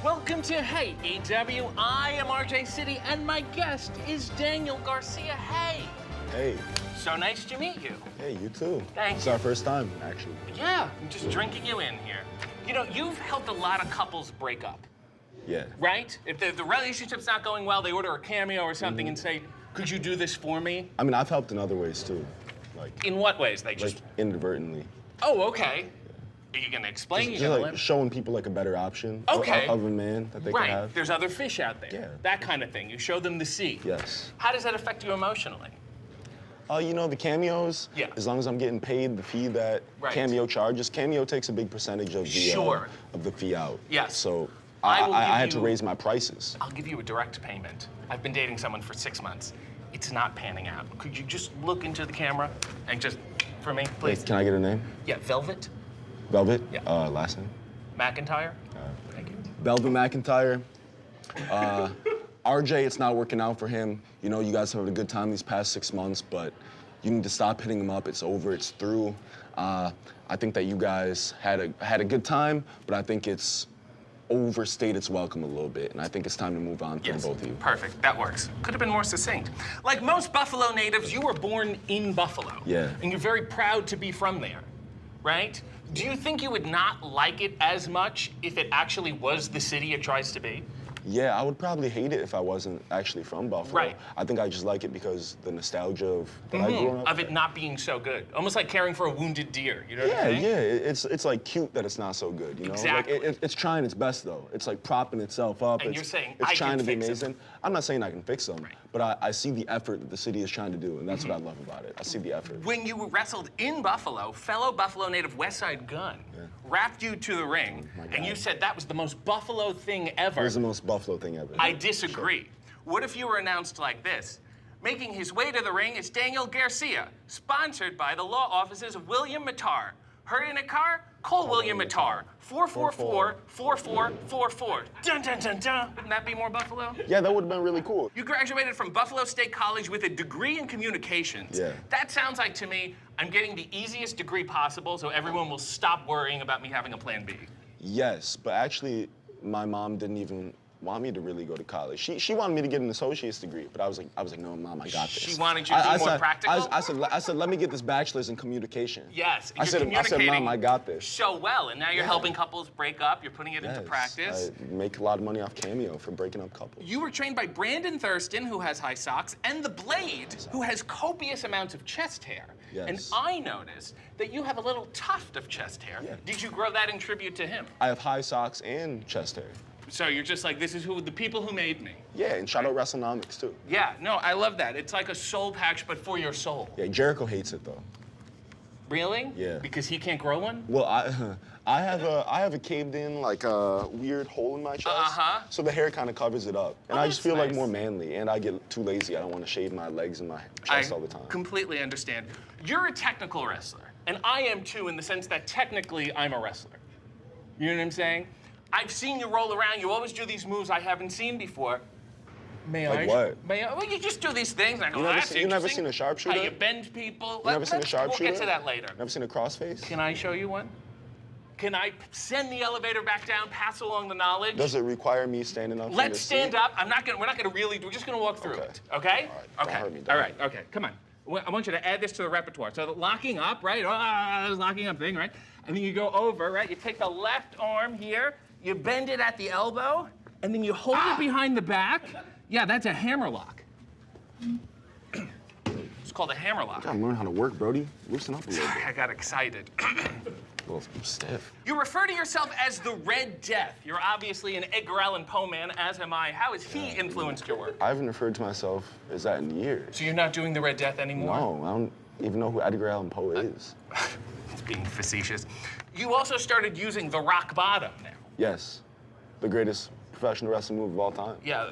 Welcome to Hey EW. I am RJ City, and my guest is Daniel Garcia. Hey. Hey. So nice to meet you. Hey, you too. Thank you. It's our first time, actually. Yeah, I'm just drinking you in here. You know, you've helped a lot of couples break up, Yeah. right? If the relationship's not going well, they order a cameo or something and say, could you do this for me? I mean, I've helped in other ways too. Like, In what ways? They just... like inadvertently. Oh, okay. Are you gonna explain? Just like showing people like a better option Okay. of a man that they can Right. have. There's other fish out there. Yeah. That kind of thing. You show them the sea. Yes. How does that affect you emotionally? You know, the cameos, Yeah. as long as I'm getting paid the fee that Right. Cameo charges, Cameo takes a big percentage of the of the fee out. Yes. So I will I give had to you- raise my prices. I'll give you a direct payment. I've been dating someone for 6 months. It's not panning out. Could you just look into the camera and just, for me, please? Wait, can I get a name? Yeah, Velvet Velvet? Yeah. Last name? McIntyre. Thank you. Velvet McIntyre. RJ, it's not working out for him. You know, you guys have had a good time these past 6 months, but you need to stop hitting him up. It's over, it's through. I think that you guys had a good time, but I think it's overstayed its welcome a little bit, and I think it's time to move on for both of you. Perfect. That works. Could have been more succinct. Like most Buffalo natives, you were born in Buffalo. Yeah. And you're very proud to be from there, right? Do you think you would not like it as much if it actually was the city it tries to be? Yeah, I would probably hate it if I wasn't actually from Buffalo. Right. I think I just like it because the nostalgia of that I grew up. Of it not being so good. Almost like caring for a wounded deer. You know what Yeah, I'm saying? yeah. It's like cute that it's not so good, you know? Exactly. Like, it's trying its best though. It's like propping itself up. And you're saying, it's I trying can to be fix 'em. amazing. I'm not saying I can fix them, Right. but I see the effort that the city is trying to do, and that's what I love about it. I see the effort. When you wrestled in Buffalo, fellow Buffalo native Westside Gun wrapped you to the ring, my and God. you said that was the most Buffalo thing ever. It was the most Buffalo thing ever. I disagree. What if you were announced like this? Making his way to the ring is Daniel Garcia, sponsored by the law offices of William Mattar. Hurt in a car? Call William Mattar. 444-4444. Dun, dun, dun, dun. Wouldn't that be more Buffalo? Yeah, that would have been really cool. You graduated from Buffalo State College with a degree in communications. Yeah. That sounds like, to me, I'm getting the easiest degree possible so everyone will stop worrying about me having a plan B. Yes, but actually, my mom didn't even want me to really go to college. She wanted me to get an associate's degree, but I was like, no, Mom, I got this. She wanted you to be more practical? I said, let me get this bachelor's in communication. Yes, I said, Mom, I got this. So well, and now you're helping couples break up. You're putting it into practice. I make a lot of money off Cameo for breaking up couples. You were trained by Brandon Thurston, who has high socks, and The Blade, who has copious amounts of chest hair. Yes. And I noticed that you have a little tuft of chest hair. Yeah. Did you grow that in tribute to him? I have high socks and chest hair. So you're just like, this is who the people who made me. Yeah, and shout out WrestleNomics too. Yeah, no, I love that. It's like a soul patch, but for your soul. Yeah, Jericho hates it though. Really? Yeah. Because he can't grow one? Well, I have a caved in like a weird hole in my chest. So the hair kind of covers it up, and I just feel like nice. more manly. And I get too lazy. I don't want to shave my legs and my chest all the time. I completely understand. You're a technical wrestler, and I am too, in the sense that technically I'm a wrestler. You know what I'm saying? I've seen you roll around. You always do these moves I haven't seen before. May I? Like what? May I? Well, you just do these things. And I go, You never that's seen- you never interesting. seen a sharpshooter? How you bend people. You never seen a sharpshooter? We'll get to that later. Never seen a crossface? Can I show you one? Can I send the elevator back down, pass along the knowledge? Does it require me standing up? from Let's the stand seat? up. We're not gonna really, we're just gonna walk through Okay. it, okay? All right, don't Okay, hurt me, don't all hurt right, me. okay, come on. I want you to add this to the repertoire. So the locking up, right? Locking up thing, right? And then you go over, right? You take the left arm here, you bend it at the elbow, and then you hold it behind the back. Yeah, that's a hammer lock. It's called a hammer lock. Gotta learn how to work, Brody. Loosen up a little bit. I got excited. A little stiff. You refer to yourself as the Red Death. You're obviously an Edgar Allan Poe man, as am I. How has he influenced your work? I haven't referred to myself as that in years. So you're not doing the Red Death anymore? No, I don't even know who Edgar Allan Poe is. It's being facetious. You also started using the rock bottom now. Yes, the greatest professional wrestling move of all time. Yeah,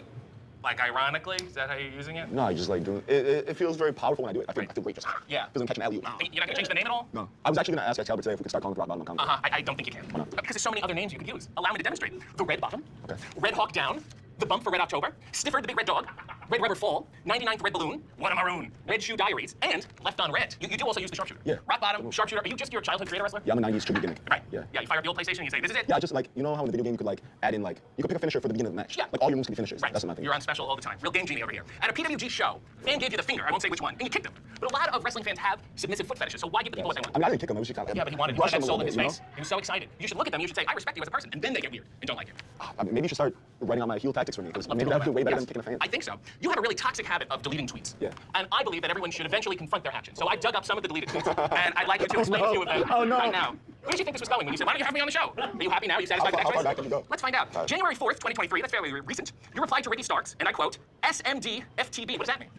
like ironically, is that how you're using it? No, I just like doing it. It feels very powerful when I do it. I feel great just. Yeah. Feels like catching an alley-oop. You're not gonna change the name at all? No. I was actually gonna ask Excalibur today if we could start calling the rock bottom on commentary. I don't think you can. Why not? Because there's so many other names you could use. Allow me to demonstrate. The Red Bottom, Okay. Red Hawk Down, the Bump for Red October, Stiffer the Big Red Dog, Red Rubber Fall, 99th Red Balloon, What a Maroon, Red Shoe Diaries, and Left on Red. You do also use the sharpshooter. Yeah. Rock Bottom, sharpshooter. Are you just your childhood creator wrestler? Yeah, I'm a 90s tribute gimmick. Right. Yeah. Yeah, you fire up the old PlayStation and you say, this is it? Yeah, just like, you know how in the video game you could like add in like, you could pick a finisher for the beginning of the match. Yeah. Like all your moves can be finishers. Right. That's what I think. You're on special all the time. Real game genie over here. At a PWG show, fan gave you the finger, I won't say which one, and you kicked him. But a lot of wrestling fans have submissive foot fetishes, so why give the people what they want? I mean, I didn't kick him. It was just kind of Yeah, but he wanted to brush put him that a soul in little his bit, face. He was so excited. You should look at them, you should say, I respect you as a person, and then they get weird and don't like you. I mean, maybe you should start writing out my heel tactics for me, because maybe that would do way better than kicking a fan. I think so. You have a really toxic habit of deleting tweets. Yeah. And I believe that everyone should eventually confront their actions. So I dug up some of the deleted tweets, and I'd like you to explain a few of them right now. Where did you think this was going when you said, why don't you have me on the show? Are you happy now? Are you satisfied with How far that back choice? did you go? Let's find out. January 4th, 2023, that's fairly recent, you replied to Ricky Starks, and I quote, SMD FTB. What does that mean?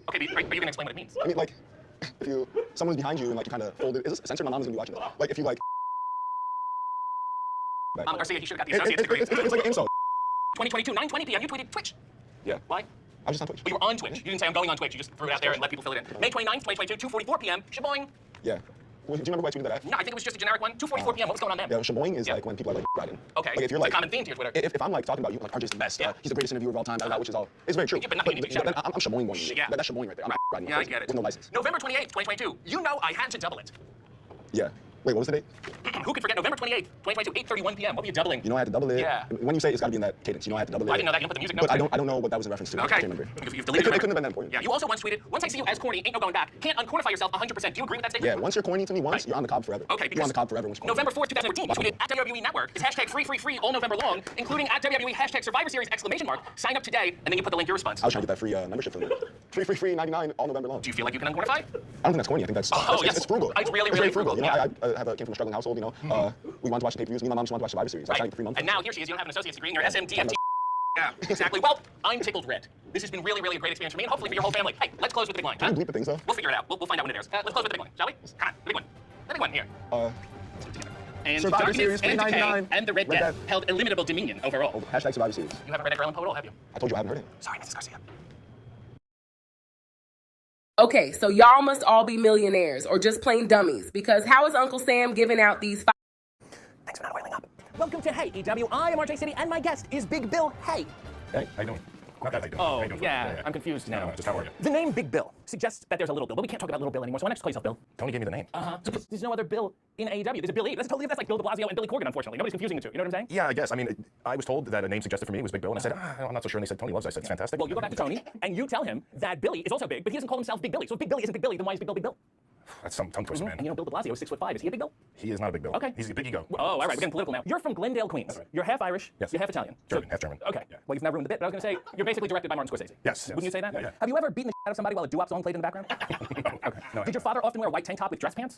Okay, are you going to explain what it means? I mean, like, if someone's behind you and like you kind of fold it, is this censored? My mom's gonna be watching this. Like, if you like. Garcia, he should have got the associate's degree. It's like an insult. 2022, 9:20 p.m. You tweeted Twitch. Yeah. Why? I was just on Twitch. Well, you were on Twitch. You didn't say I'm going on Twitch. You just threw it out there and let people fill it in. May 29th, 2022, 2:44 p.m. Shaboing. Yeah. Well, do you remember why I tweeted that at? No, I think it was just a generic one. 2:44 p.m. What was going on there? Yeah, shaboing is like when people are like riding. Okay. Like if you're It's like a common theme to your Twitter. If I'm like talking about you, like RJ's the best, he's the greatest interviewer of all time, which is all, it's very true. Yeah, but not meaning to be then I'm shaboing one. Yeah. That's shaboing right there. I'm riding. Yeah, I get it. With no license. November 28th, 2022. You know I had to double it. Yeah. Wait, what was the date? Who could forget November 28th, 2022, 8:31 p.m. What were you doubling? You know I had to double it. Yeah. When you say it's got to be in that cadence, you know I had to double it. I didn't know that. You don't put the music But notes. I don't know what that was in reference to. Okay. I can't remember. You've deleted it couldn't have been that important. Yeah. You also once tweeted, once I see you as corny, ain't no going back. Can't uncornify yourself 100%. Do you agree with that statement? Yeah. Once you're corny to me once, you're on the cob forever. Okay. You're on the cob forever. Once you're corny. November 4th, 2014, you tweeted at WWE Network is hashtag free all November long, including at WWE hashtag Survivor Series exclamation mark. Sign up today, and then you put the link to your response. I was trying to get that free membership for them. Free 99 all November long. Do you feel like you can uncornify? I don't think that's corny. I think that's yes. it's frugal. It's really very frugal. You know, Yeah. I came from a struggling household. You know, we wanted to watch the pay-per-views. Me and my mom just wanted to watch Survivor Series. I was trying to get 3 months. And now here she is. You don't have an associate's degree, and you're SMTFT. Yeah, exactly. Well, I'm tickled red. This has been really, really a great experience for me, and hopefully for your whole family. Hey, let's close with the big line. Can you bleep the things though? We'll figure it out. We'll find out when it airs. Let's close with the big one, shall we? Come on, the big one. The big one here. And Survivor darkness Series and decay 399. and the Red Death held illimitable dominion over all. Hashtag Survivor Series. You haven't read Edgar Allan Poe at all, have you? I told you I haven't heard it. Sorry, Mrs. Garcia. Okay, so y'all must all be millionaires or just plain dummies, because how is Uncle Sam giving out these Thanks for not oiling up. Welcome to Hey EW. I am RJ City, and my guest is Big Bill Hey. Hey, how you doing? Not that I don't. Oh, How you doing? yeah, I'm confused now. No, just how are you? The name Big Bill suggests that there's a little Bill, but we can't talk about little Bill anymore, so why not just call yourself Bill? Tony gave me the name. Because there's no other Bill in AEW. There's a Bill E. That's like Bill de Blasio and Billy Corgan, unfortunately. Nobody's confusing the two. You know what I'm saying? Yeah, I guess. I mean, I was told that a name suggested for me was Big Bill, and I said, I'm not so sure. And they said, Tony loves it. I said, it's fantastic. Well, you go back to Tony, and you tell him that Billy is also big, but he doesn't call himself Big Billy. So if Big Billy isn't Big Billy, then why is Big Bill Big Bill? That's some tongue twister, man. And you know Bill de Blasio is 6'5". Is he a big Bill? He is not a big Bill. Okay. He's a big ego. Oh, all right. We're getting political now. You're from Glendale, Queens. right. You're half Irish. Yes. You're half Italian. German, half German. Okay. Yeah. Well, you've never ruined the bit, but I was going to say you're basically directed by Martin Scorsese. Yes. Wouldn't you say that? Yeah, yeah. Have you ever beaten the out of somebody while a doo-wop song played in the background? Okay. No, Did your father often wear a white tank top with dress pants?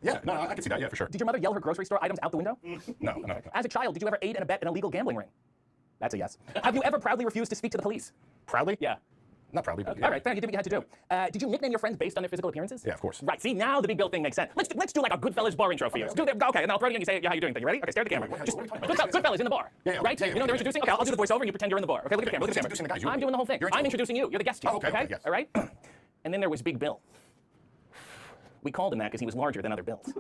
Yeah, no, I can see that. Yeah, for sure. Did your mother yell her grocery store items out the window? No. As a child, did you ever aid and abet an illegal gambling ring? That's a yes. Have you ever proudly refused to speak to the police? Proudly? Yeah. Not proudly, but yeah. All right, fair. You did what you had to do. Did you nickname your friends based on their physical appearances? Yeah, of course. Right. See, now the Big Bill thing makes sense. Let's do like a Goodfellas bar intro for you. Okay, and I'll throw it in and you say, yeah, how you doing? Thing. You ready? Okay, stare at the camera. Just, Goodfellas in the bar. Yeah, right? yeah, you know what they're introducing? Okay, I'll do the voiceover and you pretend you're in the bar. Okay, look at the camera. Look at the Introducing the camera. guys. I'm doing the whole thing. I'm introducing you. You're the guest here. Oh, okay, yes. All right? And then there was Big Bill. We called him that because he was larger than other Bills.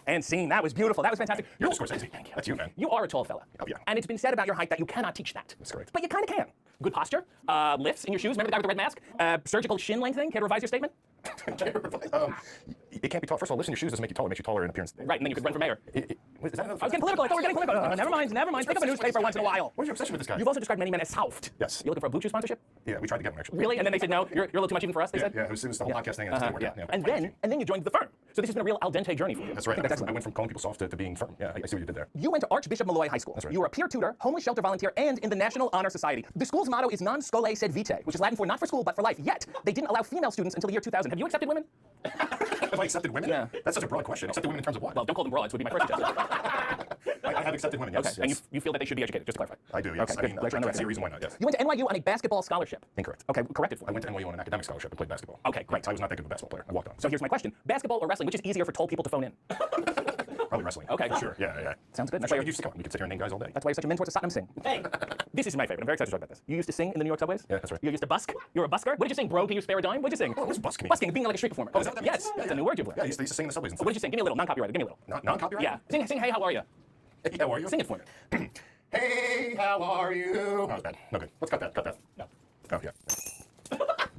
And scene, that was beautiful. That was fantastic. You're Scorsese. That's you, man. You are a tall fella. Oh, yeah. And it's been said about your height that you cannot teach that. That's correct. But you kind of can. Good posture, lifts in your shoes. Remember the guy with the red mask? Surgical shin lengthening. Care to revise your statement? It can't be tall. First of all, listen to your shoes doesn't make you taller. It makes you taller in appearance. Right, and then you could run for mayor. Wait, is that another? I was getting political. I thought we were getting political. Never mind. Think of a newspaper once in a while. What is your obsession with this guy? You've also described many men as soft. Yes. You looking for a Blue Chew sponsorship? Yeah, we tried to get one, actually. Really? And then they said, no, you're a little too much even for us, they said? Yeah, it was the whole podcast thing, and it just didn't work out. Yeah. And then you joined the firm. So this has been a real al dente journey for you. That's right. I think that's I went from calling people soft to being firm. Yeah, I see what you did there. You went to Archbishop Malloy High School. That's right. You were a peer tutor, homeless shelter volunteer, and in the National Honor Society. The school's motto is non scholae sed vitae, which is Latin for not for school, but for life. Yet, they didn't allow female students until the year 2000. Have you accepted women? Have I accepted women? Yeah. That's such a broad question. Accepted women in terms of what? Well, don't call them broads would be my first suggestion. I have accepted women, yes. Okay, and you feel that they should be educated, just to clarify. I do, yes. Okay, I good. mean, Glad you're on the I see a record. reason why not, yes. You went to NYU on a basketball scholarship. Incorrect. Okay, corrected for I you. went to NYU on an academic scholarship and played basketball. Okay, great. I was not that good of a basketball player. I walked on. So here's my question. Basketball or wrestling, which is easier for tall people to phone in? Probably wrestling. Okay. Sure, yeah. Sounds good. That's why we used to come. We could sit here and name guys all day. That's why you're such a mentor to Satnam Singh. Hey, this is my favorite. I'm very excited to talk about this. You used to sing in the New York subways? Yeah, that's right. You used to busk? You were a busker? What did you sing, bro? Can you spare a dime? What did you sing? Oh, what's busk mean? Busking, being like a street performer. Oh, is that what that Yes, means? that's a new word you've learned. Yeah, I used to sing in the subways and stuff. What did you sing? Give me a little, non-copyrighted. Give me a little. Non-copyright? Yeah. Sing, hey, how are you? How are you? Sing it for me. Hey, how are you? That was bad. No good. Let's cut that. Cut that. No. Oh, yeah.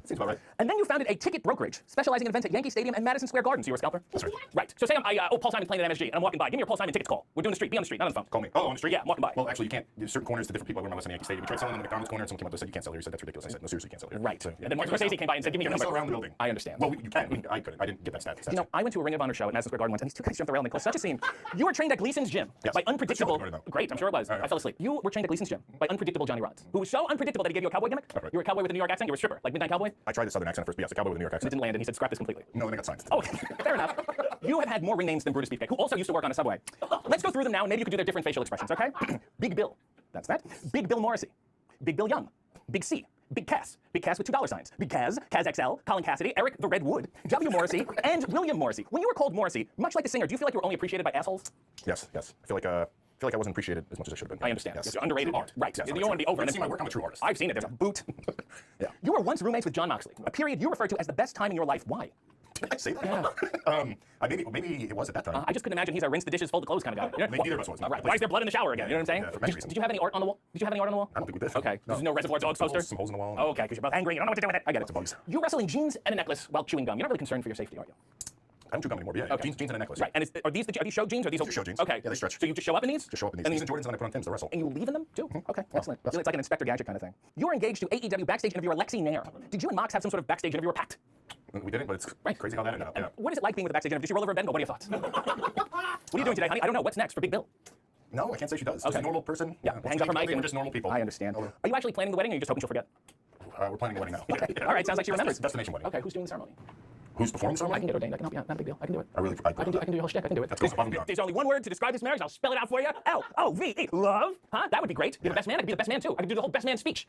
Seems about right. And then you founded a ticket brokerage specializing in events at Yankee Stadium and Madison Square Garden. So you were a scalper? That's right. Right. So say Paul Simon's playing at MSG, and I'm walking by. Give me your Paul Simon tickets call. We're doing the street. Be on the street, not on the phone. Call me. Oh, on the street? Yeah, I'm walking by. Well, actually, you can't. There's certain corners to different people. I remember listening to Yankee Stadium. You tried selling them in the McDonald's corner, and someone came up and said, you can't sell here. You said, that's ridiculous. I said, no, seriously, you can't sell here. Right. So, yeah. And then Martin Scorsese came by and said, give me your number. Sell around the building. I understand. Well, you can. I couldn't. I didn't get that stat. You know, I went to a Ring of Honor show at Madison Square Garden once, and these two guys jumped the rail and they caused such a scene. You were trained at Gleason's gym Yes. by unpredictable. That's the Great, I'm sure it was. I fell asleep. You were trained at Gleason's gym by unpredictable Johnny Rods, who was so unpredictable that he gave you a cowboy gimmick. Right. You were a cowboy with a New York accent. You were a stripper, like Midnight Cowboy. I tried the southern accent at first, but yes, the cowboy with a New York It accent. didn't land, and he said, scrap this completely. No, then I got signed. Oh, fair enough. You have had more ring names than Brutus Beefcake, who also used to work on a subway. Let's go through them now, and maybe you could do their different facial expressions, okay? Big Bill. That's that. Big Bill Morrissey. Big Bill Young. Big C. Big Cass with $2 signs. Big Kaz, Kaz XL, Colin Cassidy, Eric the Red Wood, W. Morrissey, and William Morrissey. When you were called Morrissey, much like the singer, do you feel like you were only appreciated by assholes? Yes. I feel like I wasn't appreciated as much as I should have been. I understand. Yes. Yes, you're underrated. Art. Right. Yes, You don't want to be over. You see my work, I'm a true artist. I've seen it. There's a boot. Yeah. You were once roommates with John Moxley, a period you refer to as the best time in your life. Why? Did I say that? Maybe it was at that time. I just couldn't imagine he's a rinse the dishes, fold the clothes kind of guy. You know? Neither of us was. No. Right. Why is there blood in the shower again? You know what I'm saying? Yeah, for many reasons. Did you have any art on the wall? Did you have any art on the wall? I don't think we did. Okay. No. There's no Reservoir Dogs poster? Some holes in the wall. Oh, okay, because you're both angry. You don't know what to do with it. I get it. Some bugs. You're wrestling jeans and a necklace while chewing gum. You're not really concerned for your safety, are you? I don't chew gum anymore, but yeah. Okay. Jeans and a necklace. Right. And are these show jeans or are these? These are show jeans. Okay. Yeah, they stretch. So you just show up in these? Just show up in these. And These are Jordans, and then I put on Timbs to wrestle. And you leave in them too? Okay, excellent. yes. It's like an Inspector Gadget kind of thing. You're engaged to AEW backstage interviewer Lexi Nair. Did you and Mox have some sort of backstage interviewer pact? We didn't, but it's crazy how that ended up. Yeah. What is it like being with a backstage interviewer? Did she roll over a bed? What are your thoughts? What are you doing today, honey? I don't know. What's next for Big Bill? No, I can't say she does. Okay. Just a normal person. Yeah, hangs up her mic. We're just normal people. I understand. Are you actually planning the wedding, or are you just hoping she'll forget? We're planning a wedding now. Okay. All right, sounds like she remembers. Destination wedding. Okay, who's doing the ceremony? Who's performing the I ceremony? can get ordained. I can help you out. Not a big deal. I can do it. I I can do your whole shtick. I can do it. That's above and beyond. There's only one word to describe this marriage. I'll spell it out for you. L-O-V-E. Love. Huh? That would be great. Be the best man. I could be the best man too. I could do the whole best man speech.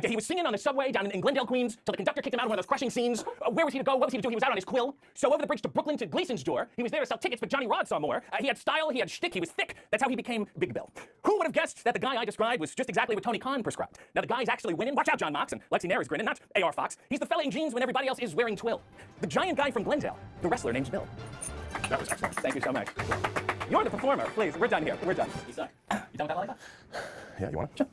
He was singing on the subway down in Glendale, Queens, till the conductor kicked him out of one of those crushing scenes. Where was he to go? What was he to do? He was out on his quill. So over the bridge to Brooklyn to Gleason's door. He was there to sell tickets, but Johnny Rod saw more. He had style, he had shtick, he was thick. That's how he became Big Bill. Who would have guessed that the guy I described was just exactly what Tony Khan prescribed? Now the guy's actually winning. Watch out, John Mox, and Lexi Nair is grinning, not A.R. Fox. He's the fella in jeans when everybody else is wearing twill. The giant guy from Glendale, the wrestler named Bill. That was excellent. Thank you so much. You're the performer. Please, we're done here. We're done. You suck. You done with that lollipop? Yeah, you want it? Sure.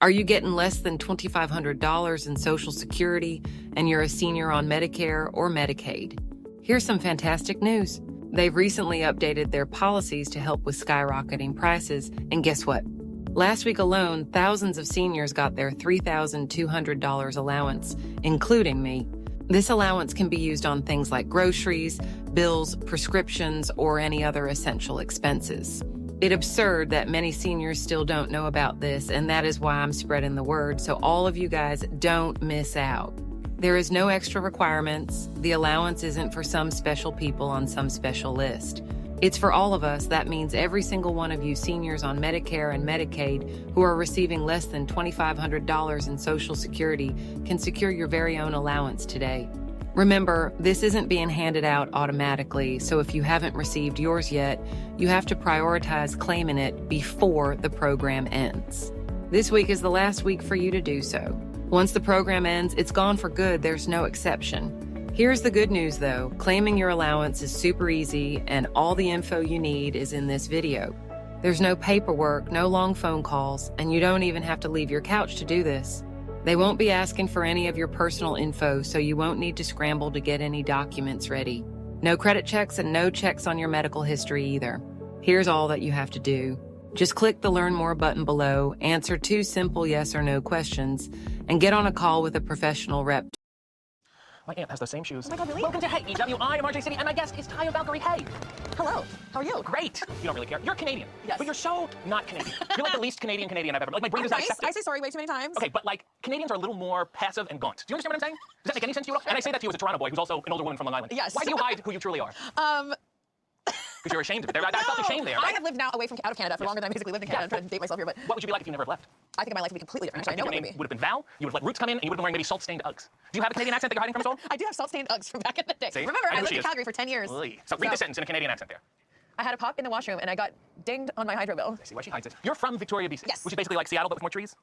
Are you getting less than $2,500 in Social Security and you're a senior on Medicare or Medicaid? Here's some fantastic news. They've recently updated their policies to help with skyrocketing prices, and guess what? Last week alone, thousands of seniors got their $3,200 allowance, including me. This allowance can be used on things like groceries, bills, prescriptions, or any other essential expenses. It's absurd that many seniors still don't know about this, and that is why I'm spreading the word so all of you guys don't miss out. There is no extra requirements. The allowance isn't for some special people on some special list. It's for all of us. That means every single one of you seniors on Medicare and Medicaid who are receiving less than $2,500 in Social Security can secure your very own allowance today. Remember, this isn't being handed out automatically, so if you haven't received yours yet, you have to prioritize claiming it before the program ends. This week is the last week for you to do so. Once the program ends, it's gone for good. There's no exception. Here's the good news, though. Claiming your allowance is super easy, and all the info you need is in this video. There's no paperwork, no long phone calls, and you don't even have to leave your couch to do this. They won't be asking for any of your personal info, so you won't need to scramble to get any documents ready. No credit checks and no checks on your medical history either. Here's all that you have to do. Just click the Learn More button below, answer 2 simple yes or no questions, and get on a call with a professional rep. My aunt has the same shoes. Oh my God, really? Welcome to Hey EW. I am RJ City, and my guest is Taya Valkyrie. Hey. Hello. How are you? Great. You don't really care. You're Canadian. Yes. But you're so not Canadian. You're like the least Canadian I've ever. Like my brain does not Nice. accept it. I say sorry way too many times. Okay, but like Canadians are a little more passive and gaunt. Do you understand what I'm saying? Does that make any sense to you at all? And I say that to you as a Toronto boy who's also an older woman from Long Island. Yes. Why do you hide who you truly are? Because you're ashamed of it. I felt ashamed there. I Right? have lived now away from out of Canada for longer than I basically lived in Canada. I'm trying to date myself here, but What would you be like if you never have left? I think my life would be completely different. I Actually, I know think what your it name would would have been Val. You would have let roots come in, and you would have been wearing maybe salt-stained Uggs. Do you have a Canadian accent that you're hiding from us all? be. I do have salt-stained Uggs from back in the day. See? Remember, I know I lived she in is. Calgary for 10 years. So read the sentence in a Canadian accent there. I had a pop in the washroom and I got dinged on my hydro bill. I see why she hides it. You're from Victoria, BC. Yes. Which is basically like Seattle, but with more trees.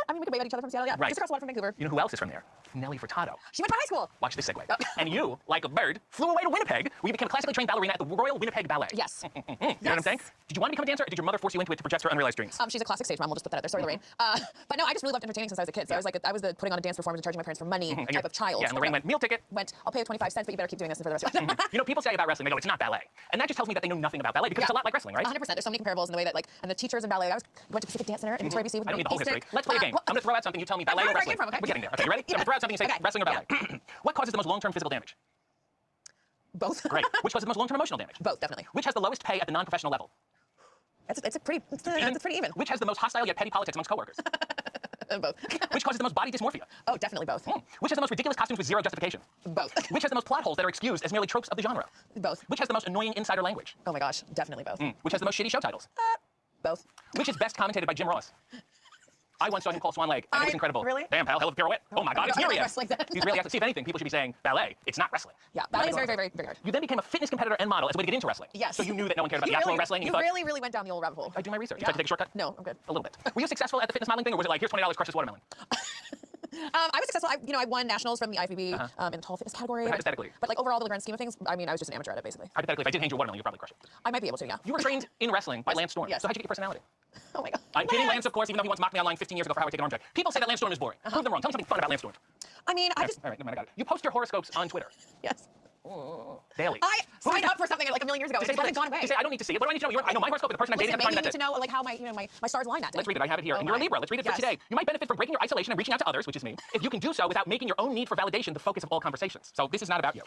I mean, we could wave at each other from Seattle, yeah. Right. Just across the water from Vancouver. You know who else is from there? Nellie Furtado. She went to high school. Watch this segue. And you, like a bird, flew away to Winnipeg, where you became a classically trained ballerina at the Royal Winnipeg Ballet. Yes. You know what I'm saying? Did you want to become a dancer, or did your mother force you into it to project her unrealized dreams? She's a classic stage mom. We'll just put that out there. Sorry, Lorraine. But no, I just really loved entertaining since I was a kid. So I was the putting on a dance performance and charging my parents for money type of child. Yeah, and Lorraine went, meal ticket. I'll pay you 25 cents, but you better keep doing this for the rest of your life. You know, people say about wrestling, they go, it's not ballet. And that just tells me that they know nothing about ballet, because it's a lot like wrestling, right? 100%. There's so many comparables in the way that, like, and the teachers in ballet. I went to Pacific Dance Center in Victoria, BC. I don't need the whole history. Let's play a game. I'm going to throw out something, you tell me ballet or where I wrestling. came from, okay? We're getting there. Okay, you ready? I'm going to throw out something, you say wrestling or ballet. What causes the most long-term physical damage? Both. Great. Which causes the most long-term emotional damage? Both, definitely. Which has the lowest pay at the non-professional level? It's pretty even. Which has the most hostile yet petty politics amongst coworkers? Both. Which causes the most body dysmorphia? Oh, definitely both. Which has the most ridiculous costumes with zero justification? Both. Which has the most plot holes that are excused as merely tropes of the genre? Both. Which has the most annoying insider language? Oh my gosh, definitely both. Which has the most shitty show titles? Both. Which is best commentated by Jim Ross? I once saw him call Swan Lake, and it was incredible. Really? Damn, pal, hell of a pirouette. Oh my God, it's I don't Miriam. like wrestling then. He's really, see, if anything, people should be saying ballet. It's not wrestling. Yeah, ballet is very, very, very, very hard. You then became a fitness competitor and model as a way to get into wrestling. Yes. So you knew that no one cared about You the actual really- wrestling. And You thought, really, really went down the old rabbit hole. I do my research. You Yeah. tried to take a shortcut? No, I'm good. A little bit. Were you successful at the fitness modeling thing, or was it like, here's $20, crush this watermelon? I was successful. I won nationals from the IFBB in the tall fitness category. But hypothetically. But like overall, the grand scheme of things, I mean, I was just an amateur at it, basically. Hypothetically, if I did hand you a watermelon, you'd probably crush it. I might be able to, yeah. You were trained in wrestling by Lance Storm. Yes. So how'd you get your personality? Oh my God. I'm kidding, Lance, of course, even though he once mocked me online 15 years ago for how I take an arm drag. People say that Lance Storm is boring. Prove them wrong. Tell me something fun about Lance Storm. I mean, I just All right, never mind, I got it. You post your horoscopes on Twitter yes. daily. I signed up for something like a million years ago. It just hasn't gone away. You say, I don't need to see it. What do I need to know? I know my horoscope, the person I'm dating Listen, at the maybe time, you that's need it. to know like how my stars line that day. Let's read it. I have it here. Oh And you're a my. Libra. Let's read it for Yes. today. You might benefit from breaking your isolation and reaching out to others, which is me, if you can do so without making your own need for validation the focus of all conversations. So this is not about you.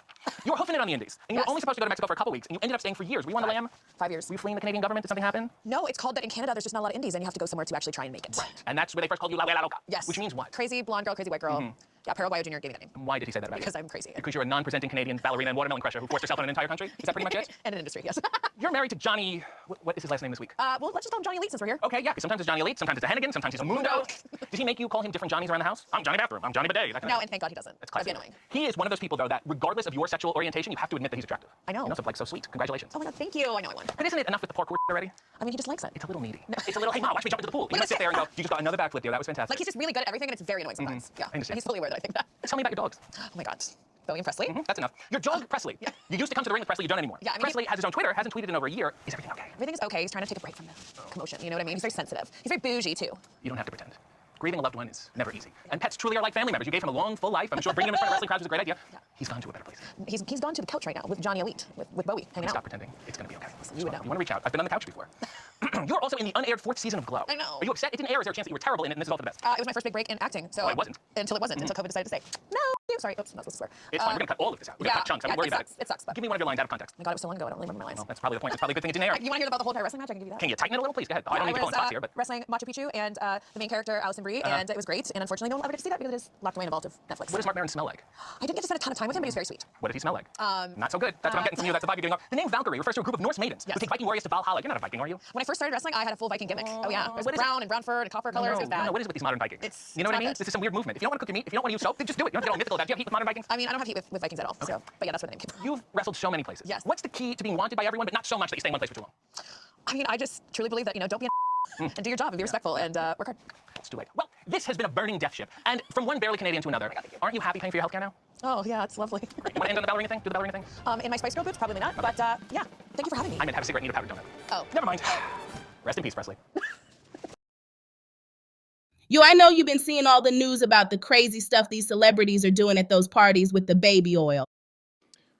You were hoofing it on the Indies, and you were Yes. only supposed to go to Mexico for a couple weeks, and you ended up staying for years. Were you on the lam? 5 years. Were you fleeing the Canadian government? Did something happen? No, it's called that in Canada. There's just not a lot of indies, and you have to go somewhere to actually try and make it. And that's where they first called you La Abuela Loca. Yes. Which means what? Crazy blonde girl, crazy white girl. Yeah, Paraguayo Jr. gave me that name. Why did he say that about Because you? I'm crazy. Because you're a non-presenting Canadian ballerina and watermelon crusher who forced herself on an entire country? Is that pretty much it? And an industry, yes. You're married to Johnny... What is his last name this week? Well, let's just call him Johnny Elite since we're here. Okay, yeah, because sometimes it's Johnny Elite, sometimes it's a Hennigan, sometimes he's a Mundo. Does he make you call him different Johnnies around the house? I'm Johnny Bathroom, I'm Johnny Bidet. That kind No, of and thank God he doesn't. That's That'd classic. be annoying. He is one of those people, though, that regardless of your sexual orientation, you have to admit that he's attractive. I know. You know, so like so sweet. Congratulations. Oh my God, thank you. I know I won. But isn't it enough with the poor already? I mean, he just likes it. It's a little needy. It's a little, hey, Mom, watch me jump into the pool. You want to sit there and go, you just got another backflip, dear. That was fantastic. Like he's just really good at everything, and it's very annoying sometimes. Yeah, I understand. And he's fully aware that I think that. Tell me about your dogs. Oh my God, Bowie and Presley. That's enough. Your dog, Presley. Yeah. You used to come to the ring with Presley, you don't anymore. Yeah, I mean, Presley has his own Twitter, hasn't tweeted in over a year. Is everything okay? Everything's okay. He's trying to take a break from the commotion. You know what I mean? He's very sensitive. He's very bougie too. You don't have to pretend. Grieving a loved one is never easy. And pets truly are like family members. You gave him a long, full life. I'm sure bringing him in front of wrestling crowds was a great idea. Yeah. He's gone to a better place. He's gone to the couch right now with Johnny Elite, with Bowie hanging Stop out. pretending. It's going to be okay. you would know. You want to reach out. I've been on the couch before. You're also in the unaired 4th season of Glow. I know. Are you upset? It didn't air. Is there a chance that you were terrible in it and this is all for the best? It was my first big break in acting. So Oh, it wasn't? until it wasn't. Until COVID decided to say no. Sorry. Oops, not supposed to swear. It's fine. We're going to cut all of this out. We're going to cut chunks. I'm yeah, worried it about sucks. It sucks. But Give me one of your lines out of context. my God, it was so long ago. I don't really remember my lines. Well, that's probably the point. That's probably a good thing it didn't air. You want to hear about the whole entire wrestling match? I can give you that. Can you tighten it a little, please? Go ahead. I don't need to was call in spots here, but wrestling Machu Picchu and the main character Alison Brie, and it was great. And unfortunately, no one will ever get to see that because it is locked away in a vault of Netflix. what does Mark Maron smell like? I didn't get to spend a ton of time with him, but he was very sweet. What did he smell like? Not so good. That's what I'm getting from you. That's the vibe you're giving off. The name Valkyrie refers to a group of Norse maidens who Yes. take Viking warriors to Valhalla. You're not a Viking, are you? When I first started wrestling, I had a full Viking gimmick. Oh yeah, it was what is it? brown and brown fur and copper colors. It was bad. No, what is it with these modern Vikings? It's- you know what it's I not mean? good. This is some weird movement. If you don't want to cook your meat, if you don't want to use soap, then just do it. You don't have to get all mythical about it. Do you have heat with modern Vikings? I mean, I don't have heat with Vikings at all. So, but yeah, that's where the name came from. You've wrestled so many places. Yes. What's the key to being wanted by everyone, but not so much that you stay in one place for too long? I mean, I just truly believe that don't be and do your job and be respectful and work hard. It's too late. Well, this has been a burning death ship. And from one barely Canadian to another, aren't you happy paying for your healthcare now? Oh yeah, it's lovely. You want to end on the ballerina thing? Do the ballerina thing? In my Spice Girl boots, probably not. But yeah, thank you for having me. I meant have a cigarette and eat a powdered donut. Oh. Never mind. Rest in peace, Presley. Yo, I know you've been seeing all the news about the crazy stuff these celebrities are doing at those parties with the baby oil.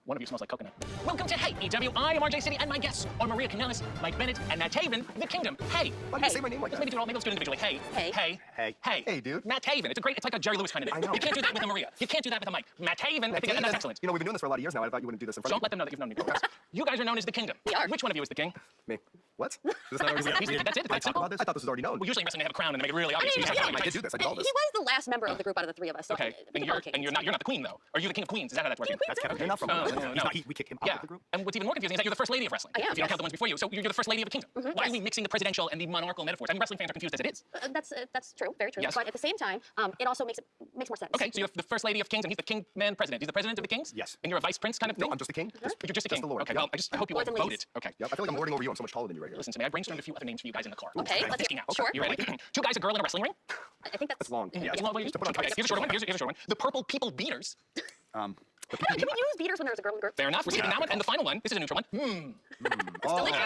One of you smells like coconut. Welcome to Hey EW. I am RJ City, and my guests are Maria Kanellis, Mike Bennett, and Matt Taven, The Kingdom. Hey. Why did you say my name like Let's that? maybe do it all. Maybe let's do it individually. Hey. Hey. Hey. Hey. Hey. Hey, dude. Matt Taven. It's like a Jerry Lewis kind of name. I know. You can't do that with a Maria. You can't do that with a Mike. Matt Taven. I think that's excellent. You know, we've been doing this for a lot of years now. I thought you wouldn't do this in front Don't of let them know that you've known me before. You guys are known as The Kingdom. We are. Which one of you is the king? me. What? Is this not already That's it? It's that I talk simple? about this? I thought this was already known. Well, usually in wrestling they have a crown and they make it really obvious. You just have to I did do this. I did all He this. was the last member of the group out of the three of us. So Okay, we and can call him king. you're not the queen though. Are you the king of queens? Is that how that's working? Queen, That's too. Kevin. You're not from Oh, no. He's not, we kick him out Yeah, of the group. and what's even more confusing is that you're the first lady of wrestling. I am, If you don't yes. count the ones before you. So you're the first lady of a kingdom. Why are we mixing the presidential and the monarchical metaphors? I mean, wrestling fans are confused as it is. That's true, very true. Yes. But at the same time, it also makes more sense. Okay, so you're the first lady of kings, and he's the king man president. He's the president of the kings? Yes. And you're a vice prince kind of thing? No, I'm just the king. You're just a king. the Lord. Okay, Yeah. well, I hope you all Lords and voted. ladies. Okay. Yeah, I feel like I'm lording over you. I'm so much taller than you right here. Listen to me. I brainstormed a few other names for you guys in the car. Okay, let's Thinking hear out. it. Sure. You ready? Two guys, a girl in a wrestling ring? I think that's long. Yeah. Well, here's a short one. Here's a short one. The purple people beaters. Can we use beaters when there's a girl in the group? Fair enough. We're skipping that one. And the final one. This is a neutral one. Delicious.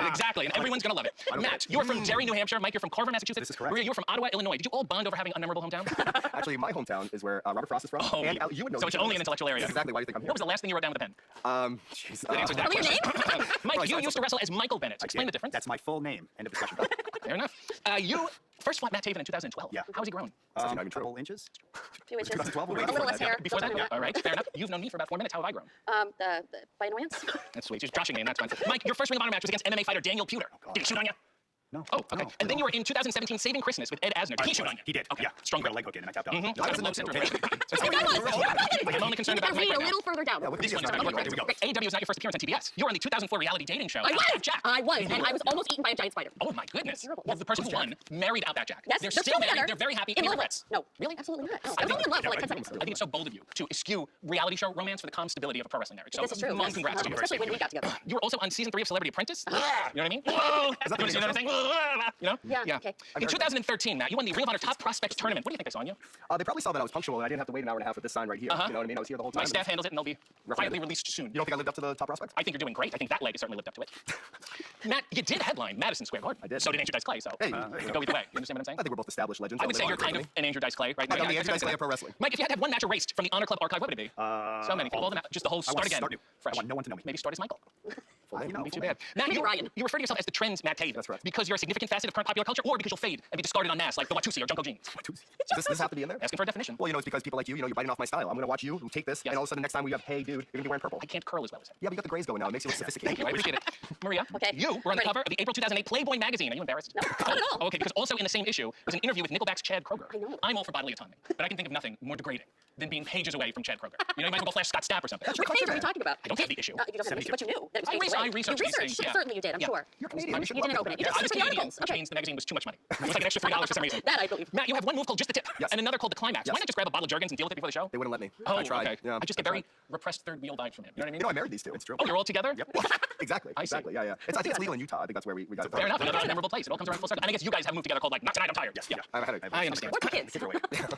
Exactly. And everyone's gonna love it. Matt, you're from Derry, New Hampshire. Mike, you're from Carver, Massachusetts. This is correct. Maria, you're from Ottawa, Illinois. Did you all bond over having a memorable hometown? Actually, my hometown is where Robert Frost is from. Oh, and you would know. so it's only an intellectual area. That's exactly why you think I'm here. What was the last thing you wrote down with a pen? Jeez. That answers that Tell me your question. Mike, you used to wrestle as Michael Bennett. I Explain did. the difference. That's my full name. End of discussion. Fair enough. You first fought Matt Taven in 2012. Yeah. How's he grown? Not even couple inches. A few inches. 2012? A little less hair. Before that? something Yeah. like All right. Fair enough. You've known me for about 4 minutes. How have I grown? By annoyance. That's sweet. She's joshing me, and that's fun. Mike, your first Ring of Honor match was against MMA fighter Daniel Pewter. Did he shoot on you? No. Oh, okay. And then you were in 2017 Saving Christmas with Ed Asner. Did he shoot on you? He did. Okay. Yeah. Strong Got a girl. leg hook in and I tapped out. Mm-hmm. I was in Low the syndrome. Oh, I'm only concerned about read Mike a right now. little further down. Yeah, This one's Here about we Mike. go. AEW is not your first appearance on TBS. You were on the 2004 reality dating show. I was. Outback Jack. I was, and I was almost eaten by a giant spider. Oh my goodness. Terrible. Well, the person who won married Outback Jack. Yes, they're they're still still married. together. They're very happy. In Any love. regrets? No, really, absolutely not. No. I I was think- only in love for like yeah, 10 I seconds. I think it's so bold of you to eschew reality show romance for the calm stability of a pro wrestling marriage. So, This is true. Mom, yes. congrats to you. Especially when we got together. You were also on season 3 of Celebrity Apprentice. You know what I mean? You want to see another thing? You know? Yeah, okay. In 2013, Matt, you won the Ring of Honor Top Prospects Tournament. What do you think they saw in you? They probably saw that I was punctual and I didn't have to wait an hour and a half with this sign right here. You know what I mean? I was here the whole time. My staff handles it, and they'll be quietly released soon. You don't think I lived up to the top prospects? I think you're doing great. I think that leg has certainly lived up to it. Matt, you did headline Madison Square Garden. I did. So did Andrew Dice Clay. So Hey. it could go either way. You understand what I'm saying? I think we're both established legends. I would say you're kind of an Andrew Dice Clay right now. I'm the Yeah, Andrew Dice Clay of pro wrestling. Mike, if you had to have one match erased from the Honor Club archive, what would it be? So many people. Just the whole start want again. start new. Fresh. I want no one to know me. Maybe start as Michael. Wouldn't be too full bad. Matt, Maybe you, Ryan. you refer to yourself as the trends Matt Taven. That's right. Because you're a significant facet of current popular culture, or because you'll fade and be discarded en masse like the Watusi or Junko Jeans. Does this have to be in there? Asking for a definition. Well, it's because people like you, you're biting off my style. I'm gonna watch you and take this, Yes. and all of a sudden next time we have, hey, dude, you're gonna be wearing purple. I can't curl as well as him. Yeah, but you got the grays going now. It makes you look sophisticated. Thank you. I appreciate it. Maria, Okay. you were on the Ready. cover of the April 2008 Playboy magazine. Are you embarrassed? No, not at all. Oh, okay, because also in the same issue was an interview with Nickelback's Chad Kroeger. I know. I'm all for bodily autonomy, but I can think of nothing more degrading than being pages away from Chad Kroeger. You know, you might as well go flash Scott Stapp or something. Which page are we talking about? I don't have the issue. You don't have the issue, but you knew that it was I pages away. researched You these things, yeah. Certainly you did, I'm Yeah. sure. You're Canadian. You should You love didn't it. open it. Yeah, It's I was just for the Canadian, articles. which Okay. means the magazine was too much money. It was like an extra $3 for some reason. That I believe. Matt, you have one move called Just the Tip, Yes. and another called the Climax. Yes. Why not just grab a bottle of Jergens and deal with it before the show? They wouldn't let me. Oh, I tried. okay. Yeah, I just get very repressed third wheel vibe from him. You know what I mean? I married these two. It's true. Oh, you're all together? Yep. Exactly. I see. Exactly. Yeah, yeah. I think it's legal in Utah. I think that's where we got it. Fair enough. Another memorable place. It all comes around full circle. And I guess you guys have moved together called like Not Tonight, I'm Tired. Yes. Yeah. I understand. What's the kids? Kids are away.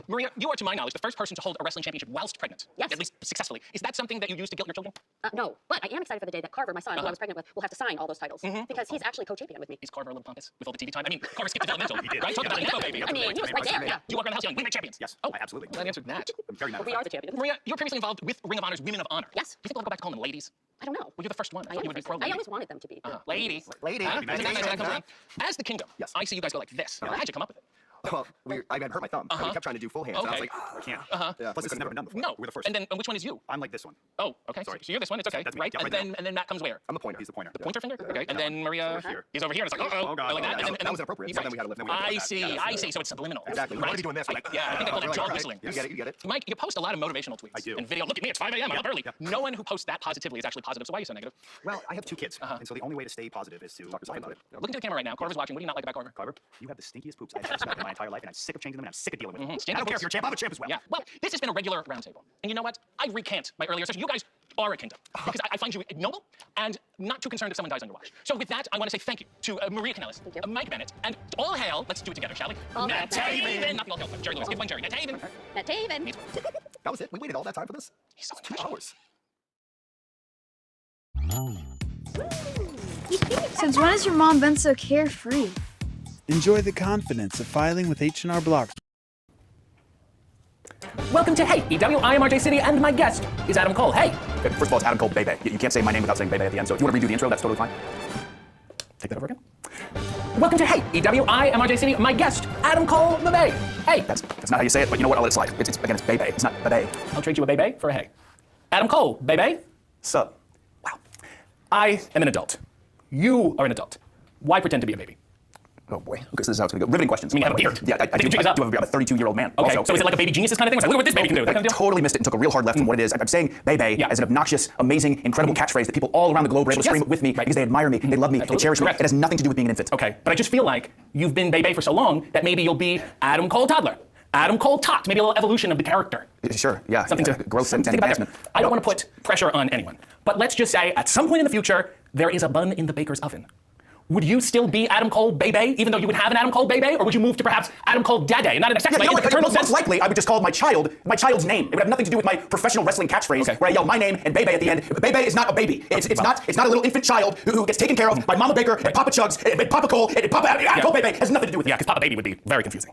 Maria, you are, to my knowledge, the first person to hold a wrestling championship whilst pregnant. Yes. At least successfully. Is that something that you use to guilt your children? No, but I am excited for the day that Carver, my son, who I was pregnant with, will have to sign all those titles because he's actually co-champion with me. Is Carver a little pompous with all the TV time? I mean, Carver skipped developmental, did. right? Talk about an info baby. I mean, he was right there. Yeah. Do you walk around the house yelling, "We make champions"? Yes. Oh, absolutely. Well, that answered that. I'm very But we are the champions. Maria, you were previously involved with Ring of Honor's Women of Honor. Yes. Do you think we'll go back to calling them ladies? I don't know. Well, you're the first one. I You am would be the pro first. I lady. always wanted them to be. Lady. Lady. Huh? Lady. Isn't that nice? That comes around. As the kingdom, Yes. I see you guys go like this. How'd you come up with it? Well, I had hurt my thumb. And we kept trying to do full hands. And I was Okay. like, I can't. Uh-huh. Plus, this has never been done before. No. We're the first. And then which one is you? I'm like this one. Oh, okay. Sorry. So you're this one. It's okay, That's me. right? Yeah, and right then Matt comes where? I'm the pointer. He's the pointer. Pointer finger? Okay. And then Maria, here. he's over here. And it's like, oh God. like that. Yeah, And that was inappropriate. So then we had to lift. I see. So it's subliminal. Exactly. We're already doing this. Yeah, I think I call it Right, jaw right. whistling. You get it. You get it. Mike, you post a lot of motivational tweets. I do. And video. Look at me, it's 5 a.m. I'm up early. Yep. No one who posts that positively is actually positive. So why are you so negative? Well, I have two kids, and so the only way to stay positive is to lie about it. Look into the camera right now. Carver's watching. What do you not like about Carver? Carver, you have the stinkiest poops I've ever smelled in my entire life, and I'm sick of changing them, and I'm sick of dealing with them. Stinky I don't care poops. if you're a champ. I'm a champ as well. Yeah. Well, this has been a regular roundtable. And you know what? I recant my earlier session. You guys are a kingdom. Because I find you noble and not too concerned if someone dies on your watch. So with that, I want to say thank you to Maria Kanellis, Thank you. Mike Bennett, and all hail, let's do it together, shall we? All Matt hail. Taven! Not the all hail, but Jerry Lewis. Give one Jerry. Matt Taven. Matt Taven. That was it. We waited all that time for this. He's so 2 hours. Since when has your mom been so carefree? Enjoy the confidence of filing with H&R Block. Welcome to Hey EW. I am RJ City, and my guest is Adam Cole. Hey. First of all, it's Adam Cole Bebe. You can't say my name without saying Bebe at the end, so if you want to redo the intro, that's totally fine. Take that over again. Welcome to Hey EW. I am RJ City. My guest, Adam Cole Bebe. Hey. That's not how you say it, but you know what? I'll let it slide. It's Bebe. It's not Bebe. I'll trade you a Bebe for a Hey. Adam Cole, Bebe. Sup? Wow. I am an adult. You are an adult. Why pretend to be a baby? Oh boy. Okay, so this is how it's gonna go. Riveting questions. I mean, you have a beard. Yeah, I do. I'm a 32-year-old man. Okay, Also. so is it like a baby geniuses kind of thing? It's like, look what this baby can do. That I kind of deal? totally missed it and took a real hard left from what it is. I'm saying Bebe as an obnoxious, amazing, incredible catchphrase that people all around the globe are able to scream with me because they admire me, they love me, they cherish me. It has nothing to do with being an infant. Okay, but I just feel like you've been Bebe for so long that maybe you'll be Adam Cole Toddler. Adam Cole Tot, maybe a little evolution of the character. Sure, yeah. Something to growth and think about there. advancement. I don't want to put pressure on anyone, but let's just say at some point in the future, there is a bun in the baker's oven. Would you still be Adam Cole Bebe, even though you would have an Adam Cole Bebe, or would you move to perhaps Adam Cole Dade, not in a sex way, in a paternal sense? Most likely, I would just call my child's name. It would have nothing to do with my professional wrestling catchphrase, where I yell my name and Bebe at the end. Bebe is not a baby. It's not a little infant child who gets taken care of by Mama Baker and Papa Chugs and Papa Cole and Papa Cole Bebe. It has nothing to do with it. Yeah, because Papa Baby would be very confusing.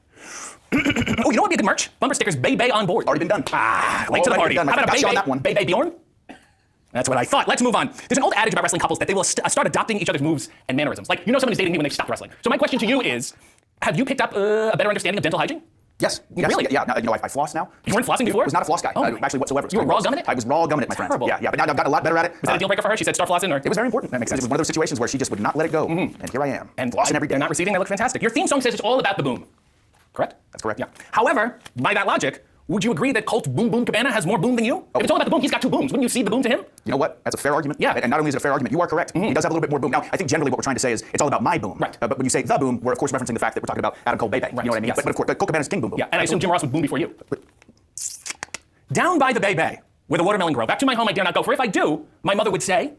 Oh, you know what would be a good merch? Bumper stickers, Bebe on board. Already been done. Late to the party. How about a Bebe on that one? Bebe Bjorn? That's what I thought. Let's move on. There's an old adage about wrestling couples that they will start adopting each other's moves and mannerisms. Like, you know someone's dating you when they've stopped wrestling. So my question to you is, have you picked up a better understanding of dental hygiene? Yes. Really? Yeah. I floss now. You weren't flossing before? I was not a floss guy, actually whatsoever. You were raw gumming it? I was raw gumming it, my friend. Terrible. Yeah, but now I've got a lot better at it. Was that a deal breaker for her? She said start flossing, or? It was very important. That makes sense. It was one of those situations where she just would not let it go, and here I am. And flossing every day. They're not receding. They look fantastic. Your theme song says it's all about the boom. Correct? That's correct. Yeah. However, by that logic, would you agree that Colt Boom Boom Cabana has more boom than you? If it's all about the boom, he's got 2 booms. Wouldn't you cede the boom to him? You know what? That's a fair argument. Yeah. And not only is it a fair argument, you are correct. He does have a little bit more boom. Now, I think generally what we're trying to say is it's all about my boom. Right. But when you say the boom, we're of course referencing the fact that we're talking about Adam Cole Bebe. Right. You know what I mean? Yes. But of course, Colt Cabana's King Boom Boom. Yeah, and I assume Jim Ross would boom before you. Down by the Bebe, where the watermelon grow. Back to my home I dare not go, for if I do, my mother would say,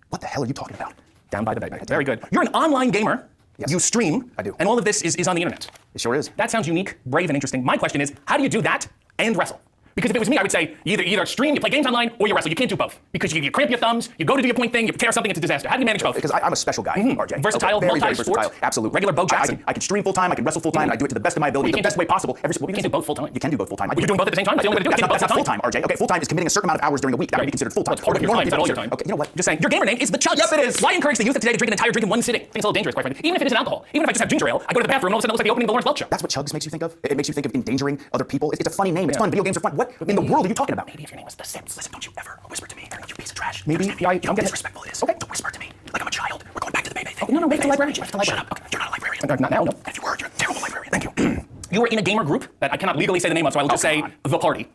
what the hell are you talking about? Down by the Bebe. Very good. You're an online gamer. Yes. You stream. I do. And all of this is on the internet. It sure is. That sounds unique, brave, and interesting. My question is, how do you do that and wrestle? Because if it was me, I would say you either stream, you play games online, or you wrestle. You can't do both. Because you cramp your thumbs, you go to do your point thing, you tear something, it's a disaster. How do you manage both? Because I'm a special guy, RJ. Versatile, very multi-sport. versatile. Absolutely. Regular Bo Jackson. I can stream full time, I can wrestle full time, I do it to the best of my ability, the best way possible. You can't do both full time. You can do both full time. You're doing both at the same time? That's the only way to do it. That's not full time, RJ. Okay, full time is committing a certain amount of hours during a week. That would be considered full time. Well, it's part of your time, but all your time. Okay, you know what? Just saying. Your gamer name is the Chugs. Yep, it is. Why encourage the youth of today to drink an entire drink in one sitting? I think it's a little dangerous, quite frankly. Even if it isn't alcohol. Even if I just have ginger ale, I go to the bathroom and all of a sudden it looks like the opening of the Lawrence Welk show. That's what Chugs makes you think of? It makes you think of endangering other people? It's a funny name. It's fun. Video games are fun. What in the world are you talking about? Maybe if your name was The Sims. Listen, don't you ever whisper to me, you piece of trash. Maybe you know how disrespectful it is. Okay. To whisper to me like I'm a child. We're going back to the Bebe thing. No, back to the librarian. Shut up. Okay. You're not a librarian. Not now, no. And if you were, you're a terrible librarian. Thank you. You were in a gamer group that I cannot legally say the name of, so I will just say The Party.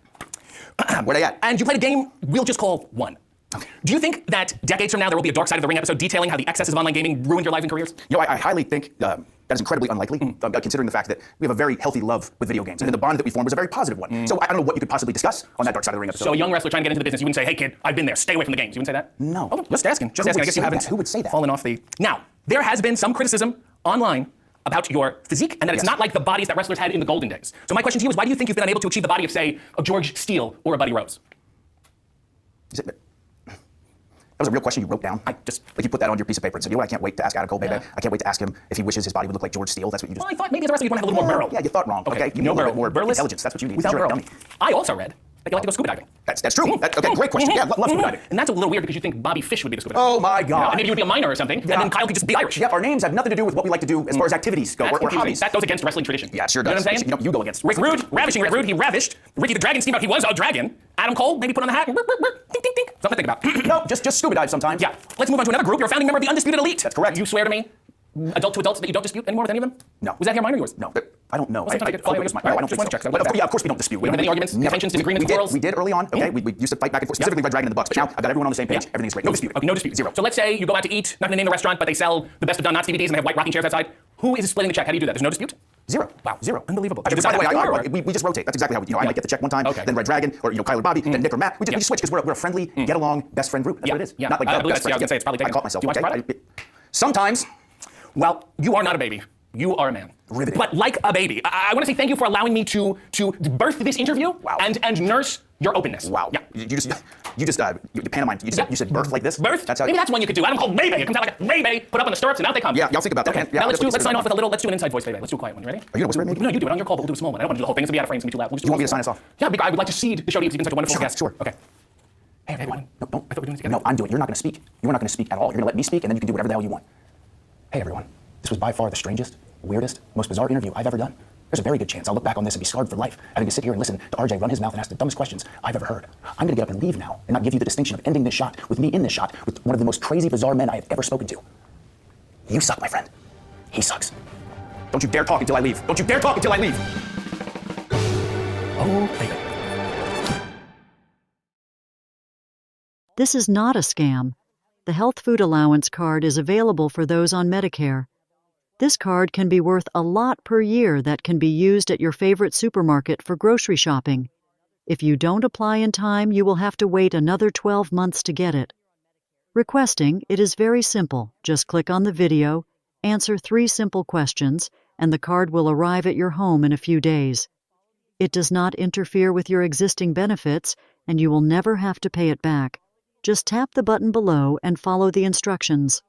Where they at? And you played a game we'll just call One. Okay. Do you think that decades from now there will be a Dark Side of the Ring episode detailing how the excesses of online gaming ruined your lives and careers? You know, I highly think that is incredibly unlikely, considering the fact that we have a very healthy love with video games, and the bond that we formed was a very positive one. So I don't know what you could possibly discuss on that Dark Side of the Ring episode. So a young wrestler trying to get into the business, you wouldn't say, "Hey kid, I've been there. Stay away from the games." You wouldn't say that? No. Oh, just asking. Just asking. I guess you haven't. Who would say that? Fallen off the. Now there has been some criticism online about your physique, and that it's not like the bodies that wrestlers had in the golden days. So my question to you is, why do you think you've been unable to achieve the body of, say, a George Steele or a Buddy Rose? That was a real question you wrote down. Like you put that on your piece of paper and said, you know what, I can't wait to ask Adam Cole Bebe. I can't wait to ask him if he wishes his body would look like George Steele. That's what you just... Well, I thought maybe as a wrestler you'd want to have a little more barrel. Yeah, you thought wrong. Okay, you need a little bit more intelligence. That's what you need. Without You're a barrel. dummy. I also read that you like to go scuba diving. That's true. Okay, great question. Yeah, love scuba diving. And that's a little weird because you think Bobby Fish would be the scuba diver. Oh my God. And maybe you would be a miner or something, and then Kyle could just be Irish. Yeah, our names have nothing to do with what we like to do as far as activities go, or hobbies. That goes against wrestling tradition. Yeah, it sure does. You know what I'm saying? You go against. Rick Rude, ravishing Rick Rude, he ravished. Ricky the Dragon Steamboat, he was a dragon. Adam Cole, maybe put on the hat. Ding, ding, ding. Something to think about. No, just scuba dive sometimes. Yeah. Let's move on to another group. You're a founding member of the Undisputed Elite. That's correct. You swear to me, adult to adults, that you don't dispute anymore with any of them? No. Was that here mine or yours? No, I don't know. I hope I don't think so. Yeah, of course we don't dispute. We don't have any arguments, contentions, disagreements, quarrels? We did early on, okay? We used to fight back and forth, specifically by Dragon in the Bucks, but now I've got everyone on the same page. Everything's great. No dispute. Okay, no dispute. Zero. So let's say you go out to eat, not gonna name the restaurant, but they sell the Best of Don Knotts DVDs and they have white rocking chairs outside. Who is splitting the check? How do you do that? There's no dispute? Zero. Wow, zero. Unbelievable. By the way, we just rotate. That's exactly how I might get the check one time, then Red Dragon, or Kyle or Bobby, then Nick or Matt. We just switch because we're a friendly, get along, best friend group. That's what it is. Yeah. Not like I was gonna say it's probably taken. I caught myself. Do you watch Friday? Sometimes. Well, you are not a baby. You are a man. Riveting. But like a baby. I want to say thank you for allowing me to birth this interview and nurse your openness. Wow. Yeah. You pantomime. You said birth like this? Birth? That's how. Maybe that's one you could do. I don't call baby. It comes out like a baby. Put up on the stirrups and out they come. Yeah, y'all think about that. Okay. Yeah, Now let's sign off with a little. Let's do an inside voice, baby. Let's do a quiet one. You ready? Are you gonna whisper it maybe? No, you do it on your call. But we'll do a small one. I don't want to do the whole thing. It's gonna be out of frame. It's gonna be too loud. We'll just You want me to sign us off? Yeah, I would like to cede the show to you because you've been such a wonderful guest. Sure. Okay. Hey, everyone. No, don't. I thought we were doing this together. No, I'm doing it. You're not going to speak. You're not going to speak at all. You're going to let me speak, and then you can do whatever the hell you want. Hey, everyone. This was by far the strangest, weirdest, most bizarre interview I've ever done. There's a very good chance I'll look back on this and be scarred for life, having to sit here and listen to RJ run his mouth and ask the dumbest questions I've ever heard. I'm going to get up and leave now and not give you the distinction of ending this shot with me in this shot with one of the most crazy, bizarre men I have ever spoken to. You suck, my friend. He sucks. Don't you dare talk until I leave. Don't you dare talk until I leave. Oh, baby. This is not a scam. The Health Food Allowance card is available for those on Medicare. This card can be worth a lot per year that can be used at your favorite supermarket for grocery shopping. If you don't apply in time, you will have to wait another 12 months to get it. Requesting, it is very simple. Just click on the video, answer 3 simple questions, and the card will arrive at your home in a few days. It does not interfere with your existing benefits, and you will never have to pay it back. Just tap the button below and follow the instructions.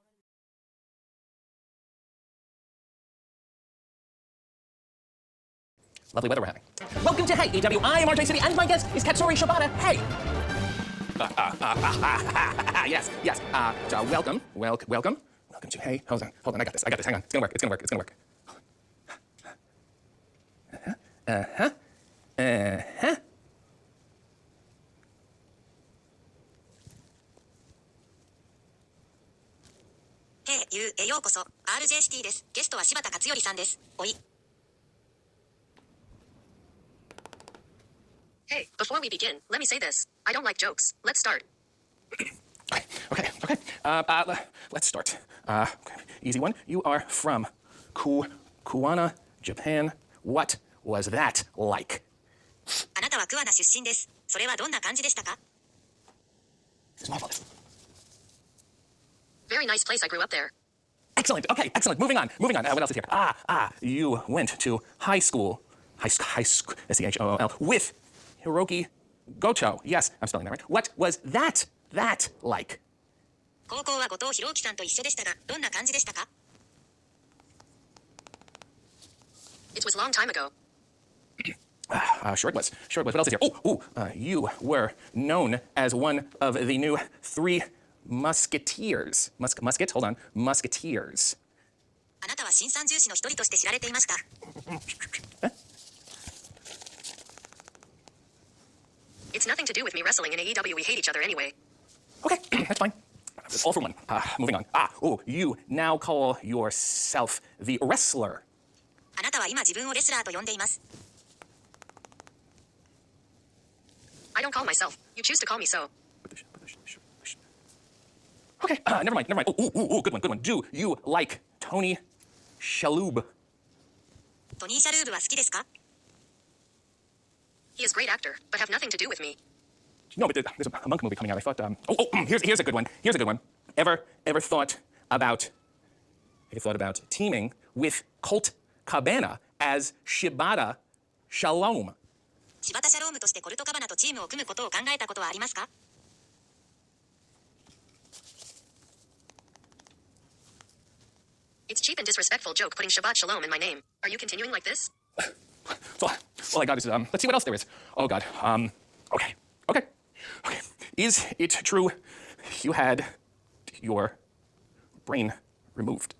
Lovely weather we're having. Welcome to Hey EW. I am RJ City, and my guest is Katsuri Shibata. Hey. Yes. Welcome to Hey. Hold on. I got this. Hang on. It's gonna work. Hey, you へようこそ。RJ シティです。ゲストは柴田勝頼さんです。おい。Hey, before we begin, let me say this. I don't like jokes. Let's start. Okay. Let's start. Easy one. You are from Kuwana, Japan. What was that like? あなたは桑名出身です。それはどんな感じでしたか? It's marvelous. Very nice place. I grew up there. Excellent. Okay, excellent. Moving on. What else is here? You went to high school, SCHOOL, with Hiroki Goto. Yes, I'm spelling that right. What was that like? 高校は後藤弘樹さんと一緒でしたが、どんな感じでしたか? It was a long time ago. Sure it was. What else is here? You were known as one of the new 3 Musketeers. Musket? Hold on. Musketeers. あなたは新三重士の一人として知られていました。It's nothing to do with me wrestling in AEW. We hate each other anyway. Okay, that's fine. It's all for one. Moving on. You now call yourself the wrestler. あなたは今自分をレスラーと呼んでいます。I don't call myself. You choose to call me so. Okay, never mind. Good one. Do you like Tony Shalhoub? トニー・シャルーブは好きですか? He is a great actor, but have nothing to do with me. No, but there's a monk movie coming out. I thought. Here's a good one. Ever thought about teaming with Colt Cabana as Shibata Shalom? 柴田シャロームとしてコルトカバナとチームを組むことを考えたことはありますか? It's cheap and disrespectful joke putting Shabbat Shalom in my name. Are you continuing like this? All I got is let's see what else there is. Oh God. Okay. Is it true you had your brain removed?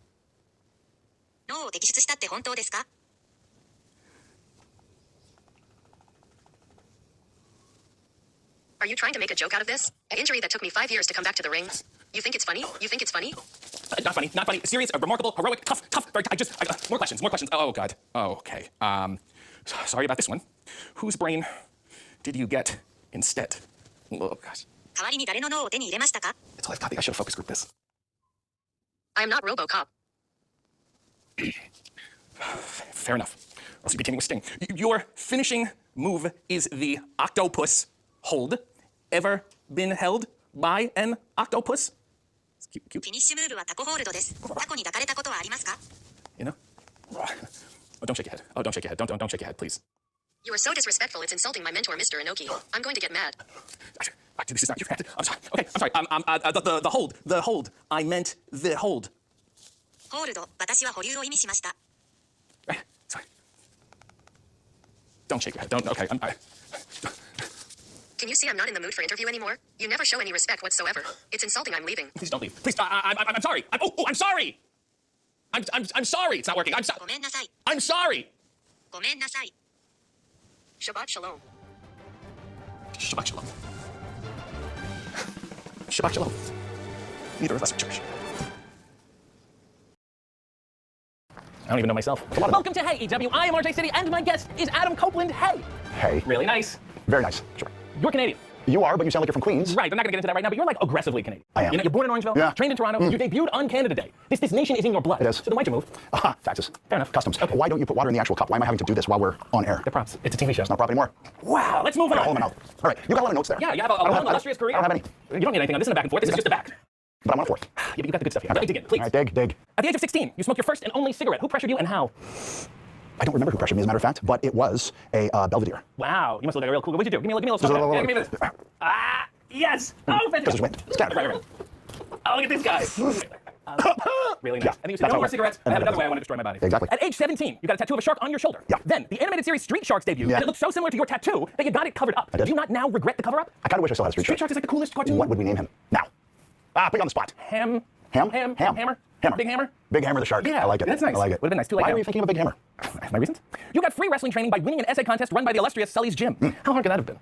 脳を摘出したって本当ですか? Are you trying to make a joke out of this? An injury that took me 5 years to come back to the ring. You think it's funny? Not funny. Serious, remarkable, heroic, tough. Very. More questions. Oh God. Okay. Sorry about this one. Whose brain did you get instead? Oh gosh. 代わりに誰の脳を手に入れましたか? It's all I've got. I should have focus grouped this. I am not RoboCop. Fair enough. Else you'd be teaming with Sting. Your finishing move is the octopus hold. Ever been held by an octopus? It's cute. フィニッシュムーブはタコホールドです。タコに抱かれたことはありますか? You know? Don't shake your head. Don't shake your head, please. You are so disrespectful. It's insulting my mentor, Mr. Inoki. I'm going to get mad. This is not your head. I'm sorry. Okay, I'm sorry. The hold. I meant the hold. ホールド、私は保留を意味しました。Sorry. Don't shake your head. Okay. Can you see I'm not in the mood for interview anymore? You never show any respect whatsoever. It's insulting. I'm leaving. Please don't leave. Please. I'm sorry. I'm sorry. I'm sorry. It's not working. I'm sorry. ごめんなさい。 I'm sorry. ごめんなさい。Shabbat Shalom. Shabbat Shalom. Shabbat Shalom. Neither of us are Jewish. I don't even know myself. Welcome to Hey EW. I am RJ City, and my guest is Adam Copeland. Hey. Hey. Really nice. Very nice. Sure. You're Canadian. You are, but you sound like you're from Queens. Right, I'm not gonna get into that right now, but you're like aggressively Canadian. I am. You know, you're born in Orangeville, Yeah. trained in Toronto, you debuted on Canada Day. This nation is in your blood. It is. So then why'd you move? Taxes. Fair enough. Customs. Okay. Why don't you put water in the actual cup? Why am I having to do this while we're on air? The props. It's a TV show. It's not prop anymore. Wow, let's move I got a hole on. in my mouth. All right, you got a lot of notes there. Yeah, you have a long, illustrious career. I don't have any. You don't need anything on this in the back and forth. This is just the back. But I'm on a fourth. Yeah, but you got the good stuff here. Dig in, please. All right, dig. At the age of 16, you smoked your first and only cigarette. Who pressured you and how? I don't remember who pressured me, as a matter of fact, but it was a Belvedere. Wow, you must look like a real cool guy. What'd you do? Give me a little stuff. Yeah, give me this. Yes! Oh, fantastic. This is wind. Stand. Right. Oh, look at this guy. Really nice. Yeah, And then you said, that's no more how it cigarettes. I have another way I want to destroy my body. Exactly. At age 17, you got a tattoo of a shark on your shoulder. Yeah. Then, the animated series Street Sharks debuted, Yeah. and it looked so similar to your tattoo that you got it covered up. I did. Do you not now regret the cover-up? I kind of wish I still had a Street Street Sharks is like the coolest cartoon. What would we name him? Now. Put you on the spot. Hammer? Hammer. Big Hammer? Big Hammer the Shark. Yeah, I like it. That's nice. I like it. Would've been nice too. Like Why him. were you thinking of a Big Hammer? My reasons? You got free wrestling training by winning an essay contest run by the illustrious Sully's Gym. How hard could that have been?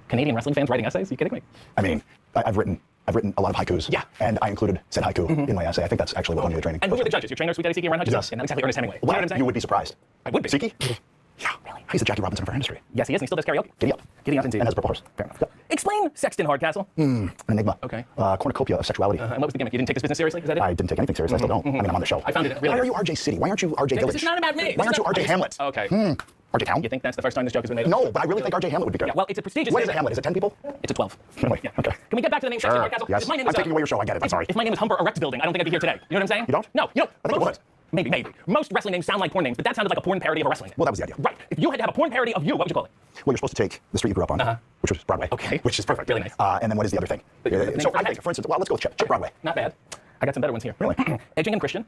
Canadian wrestling fans writing essays? Are you kidding me? I mean, I've written a lot of haikus. Yeah. And I included said haiku in my essay. I think that's actually what won me the training. And who were the judges? Your trainer, Sweet Daddy Siki, and Ron Hutchins? Yes. And not exactly Ernest Hemingway. Well, You know what I'm saying? you would be surprised. I would be. Siki? Yeah, really. He's the Jackie Robinson of our industry. Yes, he is, and he still does karaoke. Giddy up. Giddy up indeed. And has a purple horse. Fair enough. Yep. Explain Sexton Hardcastle. An enigma. Okay. Cornucopia of sexuality. And what was the gimmick? You didn't take this business seriously? Is that it? I didn't take anything seriously. I still don't. I mean, I'm on the show. I found it really Why are nice. you RJ City? Why aren't you RJ Village? This is not about me. Why aren't you RJ Hamlet? Okay. RJ Town? You think that's the first time this joke has been made? No, but I really think RJ Hamlet would be good. Yeah, well, it's a prestigious... What is Hamlet? Is it 10 people? It's a 12. Really? Yeah. Okay. Can we get back to the name Sexton Hardcastle? Yes. If my name I'm was, taking away your show. I get it. I'm sorry. If my name was Humber Erect Building, I don't think I'd be here today. You know what I'm saying? You don't? No. You know, I think you would. Maybe. Most wrestling names sound like porn names, but that sounded like a porn parody of a wrestling name. Well, that was the idea. Right. If you had to have a porn parody of you, what would you call it? Well, you're supposed to take the street you grew up on, which was Broadway. Okay. Which is perfect. Really nice. And then what is the other thing? name So for I the think, for instance, well, let's go with Chip Broadway. Not bad. I got some better ones here. Really? Edging and Christian.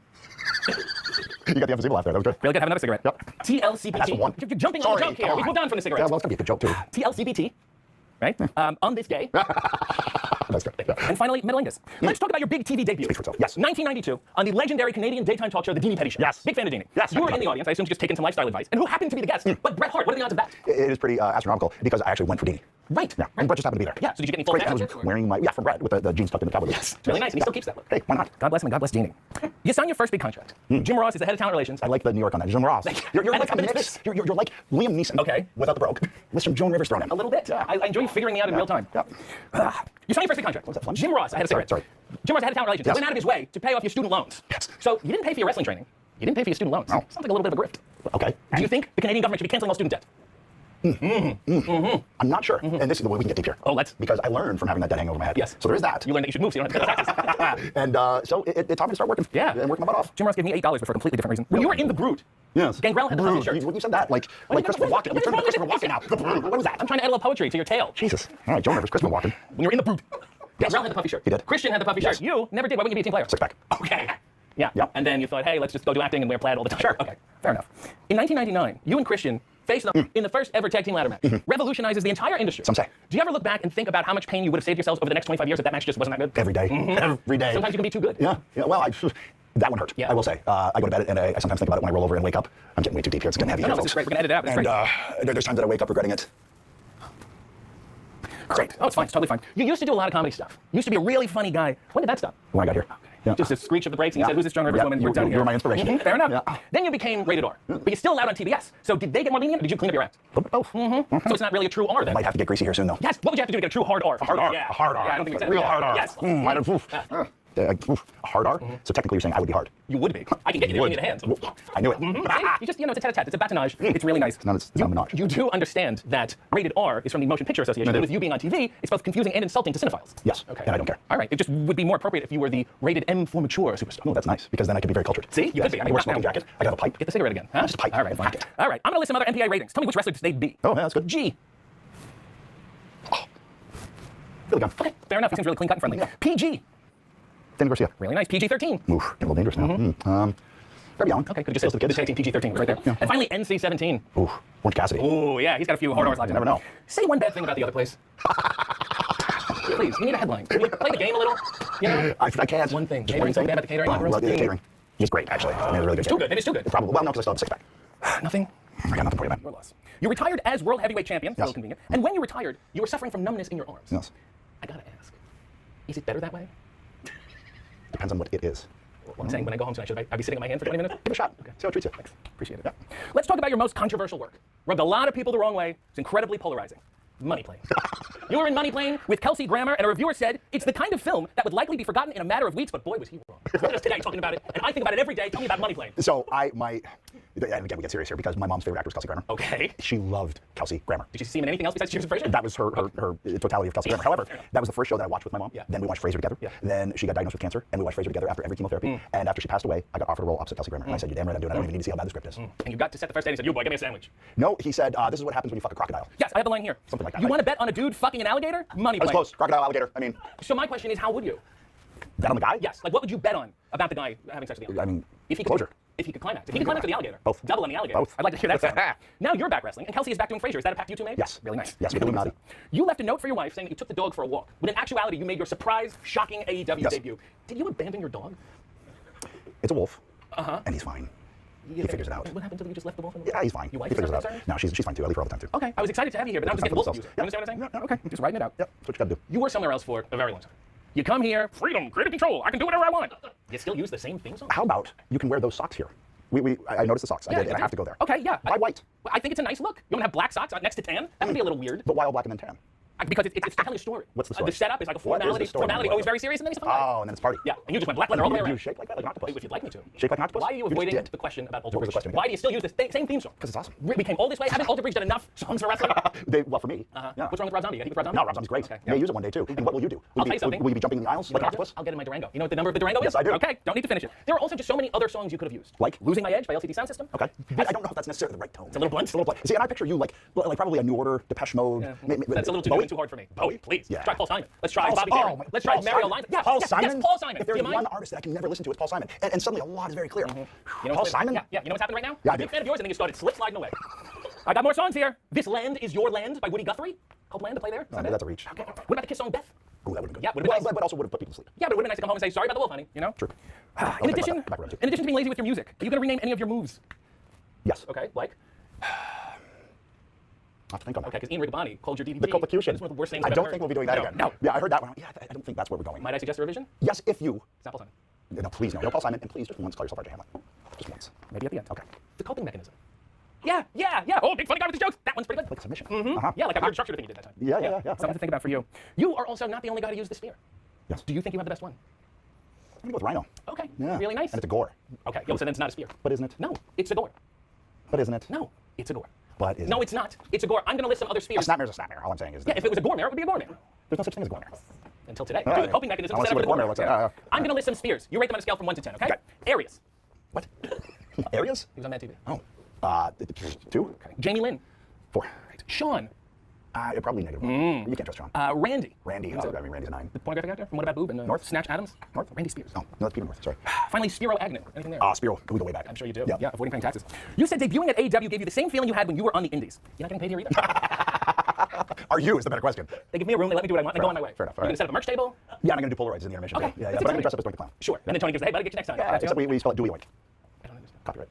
You got the emphysema laugh there. That was good. Really good. Have another cigarette. Yep. TLCBT. That's the one. You're jumping on the Sorry, joke here. come We've on. moved on from the cigarettes. Yeah, well, it's going to be a good joke, too. TLCBT. Right? On this day. That's good. Yeah. And finally, Metalingus. Let's talk about your big TV debut. Speak for itself. Yes. 1992, on the legendary Canadian daytime talk show, The Deanie Petty Show. Yes. Big fan of Deanie. Yes. You were in the audience. I assume you just taken some lifestyle advice. And who happened to be the guest? But Bret Hart. What are the odds of that? It is pretty astronomical because I actually went for Deanie. Right. Yeah. And Brett just happened to be there. Yeah. So did you get any full Great. I packages? was wearing my, from Brett with the jeans tucked in the cowboy boots. Yes. It's really nice. And he still keeps that look. Hey, why not? God bless him and God bless Deanie. You signed your first big contract. Jim Ross is the head of talent relations. I like the New York on that. Jim Ross. You're And like it's coming to this. you're like Liam Neeson. Okay. Without the brogue. With some Joan Rivers thrown in. A little bit. Yeah. I enjoy figuring me out in real time. Yeah. You signed your first big contract. Was that fun? Jim Ross, I had a cigarette. Sorry. Jim Ross, head of talent relations. Yes. Went out of his way to pay off your student loans. Yes. So you didn't pay for your wrestling training. You didn't pay for your student loans. No. Sounds like a little bit of a grift. Okay. Do you think the Canadian government should be canceling all student debt? I'm not sure. And this is the way we can get deep here. Oh, let's. Because I learned from having that debt hanging over my head. Yes. So there is that. You learned that you should move so you don't have to pay the taxes. And so it taught me to start working. Yeah. And working my butt off. Jim Ross gave me $8, but for a completely different reason. When you were in the Brood, Yes. Gangrel had the puffy shirt. When you said that, like Christopher Walken. You turned into Christopher Walken now. What was that? I'm trying to add a little poetry to your tale. Jesus. All right, Joan Rivers, Christopher Walken. When you were in the Brood, Gangrel had the puffy shirt. He did. Christian had the puffy Yes. shirt. You never did. Why wouldn't you be a team player? Six pack. Okay. Yeah. Yep. And then you thought, hey, let's just go do acting and wear plaid all the time. Sure. Okay. Fair enough. In 1999, you and Christian faced up in the first ever tag team ladder match. Revolutionizes the entire industry. Some say. Do you ever look back and think about how much pain you would have saved yourselves over the next 25 years if that match just wasn't that good? Every day. Every day. Sometimes you can be too good. Yeah. Well, that one hurt. Yeah. I will say. I go to bed and I sometimes think about it when I roll over and wake up. I'm getting way too deep here. It's getting heavy. No, here, this is folks. great. We're going to edit it out. It's And there's times that I wake up regretting it. great. Oh, it's fine. It's totally fine. You used to do a lot of comedy stuff. You used to be a really funny guy. When did that stop? When I got here. Yeah. Just a screech of the brakes and you said, who's this Joan Rivers woman? You were my inspiration. Fair enough. Yeah. Then you became rated R. But you're still allowed on TBS. So did they get more lenient or did you clean up your act? Both. So it's not really a true R then? Might have to get greasy here soon, though. Yes. What would you have to do to get a true hard R? A hard R. Yeah. A hard R. Yeah, I don't think Real hard R. Yes. Might have. A hard R. So technically, you're saying I would be hard. You would be. I can get you there. You need a hand. I knew it. See? You just, it's a tete-a-tete. It's a batonage. It's really nice. It's not a menage. You do understand that rated R is from the Motion Picture Association. And with you being on TV, it's both confusing and insulting to cinephiles. Yes. Okay. And I don't care. All right. It just would be more appropriate if you were the rated M for mature superstar. Oh, that's nice, because then I could be very cultured. See? You could be. I could wear a smoking jacket. I could have a pipe. Get the cigarette again. Huh? Just a pipe. All right, fine. All right. I'm going to list some other MPI ratings. Tell me which wrestler they'd be. Oh, yeah, that's good. G. Really gone. Okay. Fair enough. He seems really clean cut and friendly. Yeah. PG. Danny Garcia. Really nice. PG-13. Oof, getting a little dangerous now. Very young. Okay, could you just say the tag team PG-13 right there. Yeah. And finally, NC-17. Ooh, Orange Cassidy. Oh, yeah, he's got a few hard R's locked in. You never know. Say one bad thing about the other place. Please, we need a headline. Can we play the game a little? You know? I can't. One thing. Just Catering, one something thing. bad about the catering. Oh, well, the catering. He's great, actually. I mean, it's really good. It's too good. It is too good. Probably. Well, no, because I still have a six-pack. Nothing? I got nothing for you, man. Your loss. You retired as world heavyweight champion. Yes. So convenient. And when you retired, you were suffering from numbness in your arms. Yes. I gotta ask, is it better that way? Depends on what it is. Well, I'm saying when I go home tonight, should I be sitting on my hand for 20 minutes? Give it a shot. Okay. See how it treats you. Thanks. Appreciate it. Yeah. Let's talk about your most controversial work. Rubbed a lot of people the wrong way. It's incredibly polarizing. Money Plane. You were in Money Plane with Kelsey Grammer, and a reviewer said it's the kind of film that would likely be forgotten in a matter of weeks, but boy, was he wrong. Look at us today talking about it, and I think about it every day. Tell me about Money Plane. So and again, we get serious here because my mom's favorite actor is Kelsey Grammer. Okay. She loved Kelsey Grammer. Did you see him in anything else besides Cheers and Frasier? That was her totality of Kelsey Grammer. However, that was the first show that I watched with my mom. Yeah. Then we watched Frasier together. Yeah. Then she got diagnosed with cancer, and we watched Frasier together after every chemotherapy. And after she passed away, I got offered a role opposite Kelsey Grammer. And I said, "You're damn right I'm doing it. I don't even need to see how bad the script is." And you got to set the first date and he said, "You boy, give me a sandwich." No, he said, "This is what happens when you fuck a crocodile." Yes, I have the line here. Something like that. You want to bet on a dude fucking an alligator? Money I was Plane. close. Crocodile, alligator. I mean, So my question is, how would you? bet on the guy? Yes. Like, what would you bet on about the guy having sex with the alligator? I mean, if he could, closure. If he could climax. If he could climax with the alligator. Both. Double on the alligator. Both. I'd like to hear that sound. Now you're back wrestling, and Kelsey is back doing Frasier. Is that a pact you two made? Yes. Really nice. Yes, with Illuminati. You left a note for your wife saying that you took the dog for a walk. When in actuality, you made your surprise, shocking AEW Yes. debut. Did you abandon your dog? It's a wolf. Uh-huh. And he's fine. He figures it out. What happened until you just left the wolf in the Yeah, he's fine. Your wife He figures it is out. concerned? No, she's fine too. I leave her all the time too. Okay, I was excited to have you here, but now I'm just getting wolf abuse. You Yeah. understand what I'm saying? Yeah. Okay, just writing it out. Yeah, that's what you gotta do. You were somewhere else for a very long time. You come here, freedom, creative control, I can do whatever I want. You still use the same theme song? How about you can wear those socks here? I noticed the socks. I did, and I have to go there. Okay, yeah. Why white? I think it's a nice look. You want to have black socks next to tan? That would be a little weird. But why all black and then tan? Because it's telling a story. What's the story? The setup is like a What is the formality. story? Formality, always very serious, and then he's fun. Oh, and then it's party. Yeah, and you just went black leather all the way Do around. you shake like that, like an octopus? If you'd like me to. Shake like an octopus? Why are you just avoiding did. the question about Alter What was Bridge? the question again? Why do you still use the same theme song? Because it's awesome. We came all this way. Haven't Alter Bridge done enough songs for wrestling? Well, for me. Yeah. What's wrong with Rob Zombie? You got heat with Rob Zombie? No, Rob Zombie's great. Okay, You may use it one day too. And what will you do? I'll tell you something. Will you be jumping in the aisles like an octopus? I'll get in my Durango. You know what the number of the Durango is? Yes, I do. Okay, don't need to finish it. There are also just so many other songs you could have used. Like? Losing My Edge by LCD Sound System. Okay. I don't know if that's necessarily the right tone. It's a little blunt. It's a little blunt. See, and I picture you like probably a New Order, Depeche Mode. Yeah. That's That's a little too, too hard for me. Bowie, please. Yeah. Let's try Paul Simon. Let's try Paul- Bobby oh, Darin. my- Let's try Paul Mario Simon? Lines. Yeah, Paul yes, Simon? Yes, Paul Simon. If there's Do you mind? one artist that I can never listen to, it's Paul Simon. And suddenly a lot is very clear. You know Paul what's- Simon? Yeah, you know what's happening right now? Yeah, I I'm a big do. fan of yours, and then you started sliding away. I got more songs here. This Land Is Your Land by Woody Guthrie. Copeland to play there. Is that it? That's a reach. Okay. What about the Kiss song Beth? Ooh, that would have been good. Yeah, would've been nice. But also would have put people to sleep. Yeah, but it would have been nice to come home and say, sorry about the wolf, honey, you know? True. In addition to being lazy with your music, are you going to rename any of your moves? Yes. Okay, like? I'll have to think on that. Okay, because Ian Riccoboni called your DVD. The Copeland. It's one of the worst things I I've don't ever think heard. we'll be doing that No, again. No. Yeah, I heard that one. Yeah, I don't think that's where we're going. Might I suggest a revision? Yes, if you. It's not Paul Simon. No, please, no. No Paul Simon, and please just once call yourself RJ Hamlet. Just once. Maybe at the end. Okay. The coping mechanism. Yeah. Oh, big funny guy with his jokes. That one's pretty good. Like a submission. Yeah, like a weird structure thing you did that time. Yeah. Something to think about for you. You are also not the only guy to use the spear. Yes. Do you think you have the best one? I'm going to go with Rhino. Okay. Yeah. Really nice. And it's a gore. Okay. So then it's not a spear. But isn't it? No, it's a gore. But isn't it? No, it's a gore. But isn't No, it? it's not. It's a gore. I'm going to list some other A spears. snapmare's a snapmare. All I'm saying is that Yeah, if it was a gore mare, it would be a gore mare. there's no such thing as a gore. Until today. All Do right. the coping mechanism I wanna set see up what for a the gore gore mare mare. looks like. I'm going to list some spears. You rate them on a scale from 1 to 10, okay? Okay. Areas. What? Areas? He was on Mad TV. Oh. 2? Okay. Jamie Lynn. 4. Sean. Probably negative. You can't trust Sean. Randy. Randy. I mean, Randy's a 9. The pornographic actor from What About Boob and North? Snatch Adams. North? Randy Spears. Oh, no, that's Peter North. Sorry. Finally, Spiro Agnew. Anything there? Spiro. We go way back. I'm sure you do. Yeah. Yeah, avoiding paying taxes. You said debuting at AEW gave you the same feeling you had when you were on the Indies. You're not getting paid here either. Are you is the better question. They give me a room, they let me do what I want, and I go on my way. Fair enough. You're going to set up a merch table? Yeah, I'm going to do Polaroids in the intermission. Okay. Yeah. That's But I'm going to exciting. dress up as Tony the Clown. Sure. And then Tony gives, hey, buddy, get you next time. Yeah, except we spell it Dewey Oink. I don't understand. Copyright.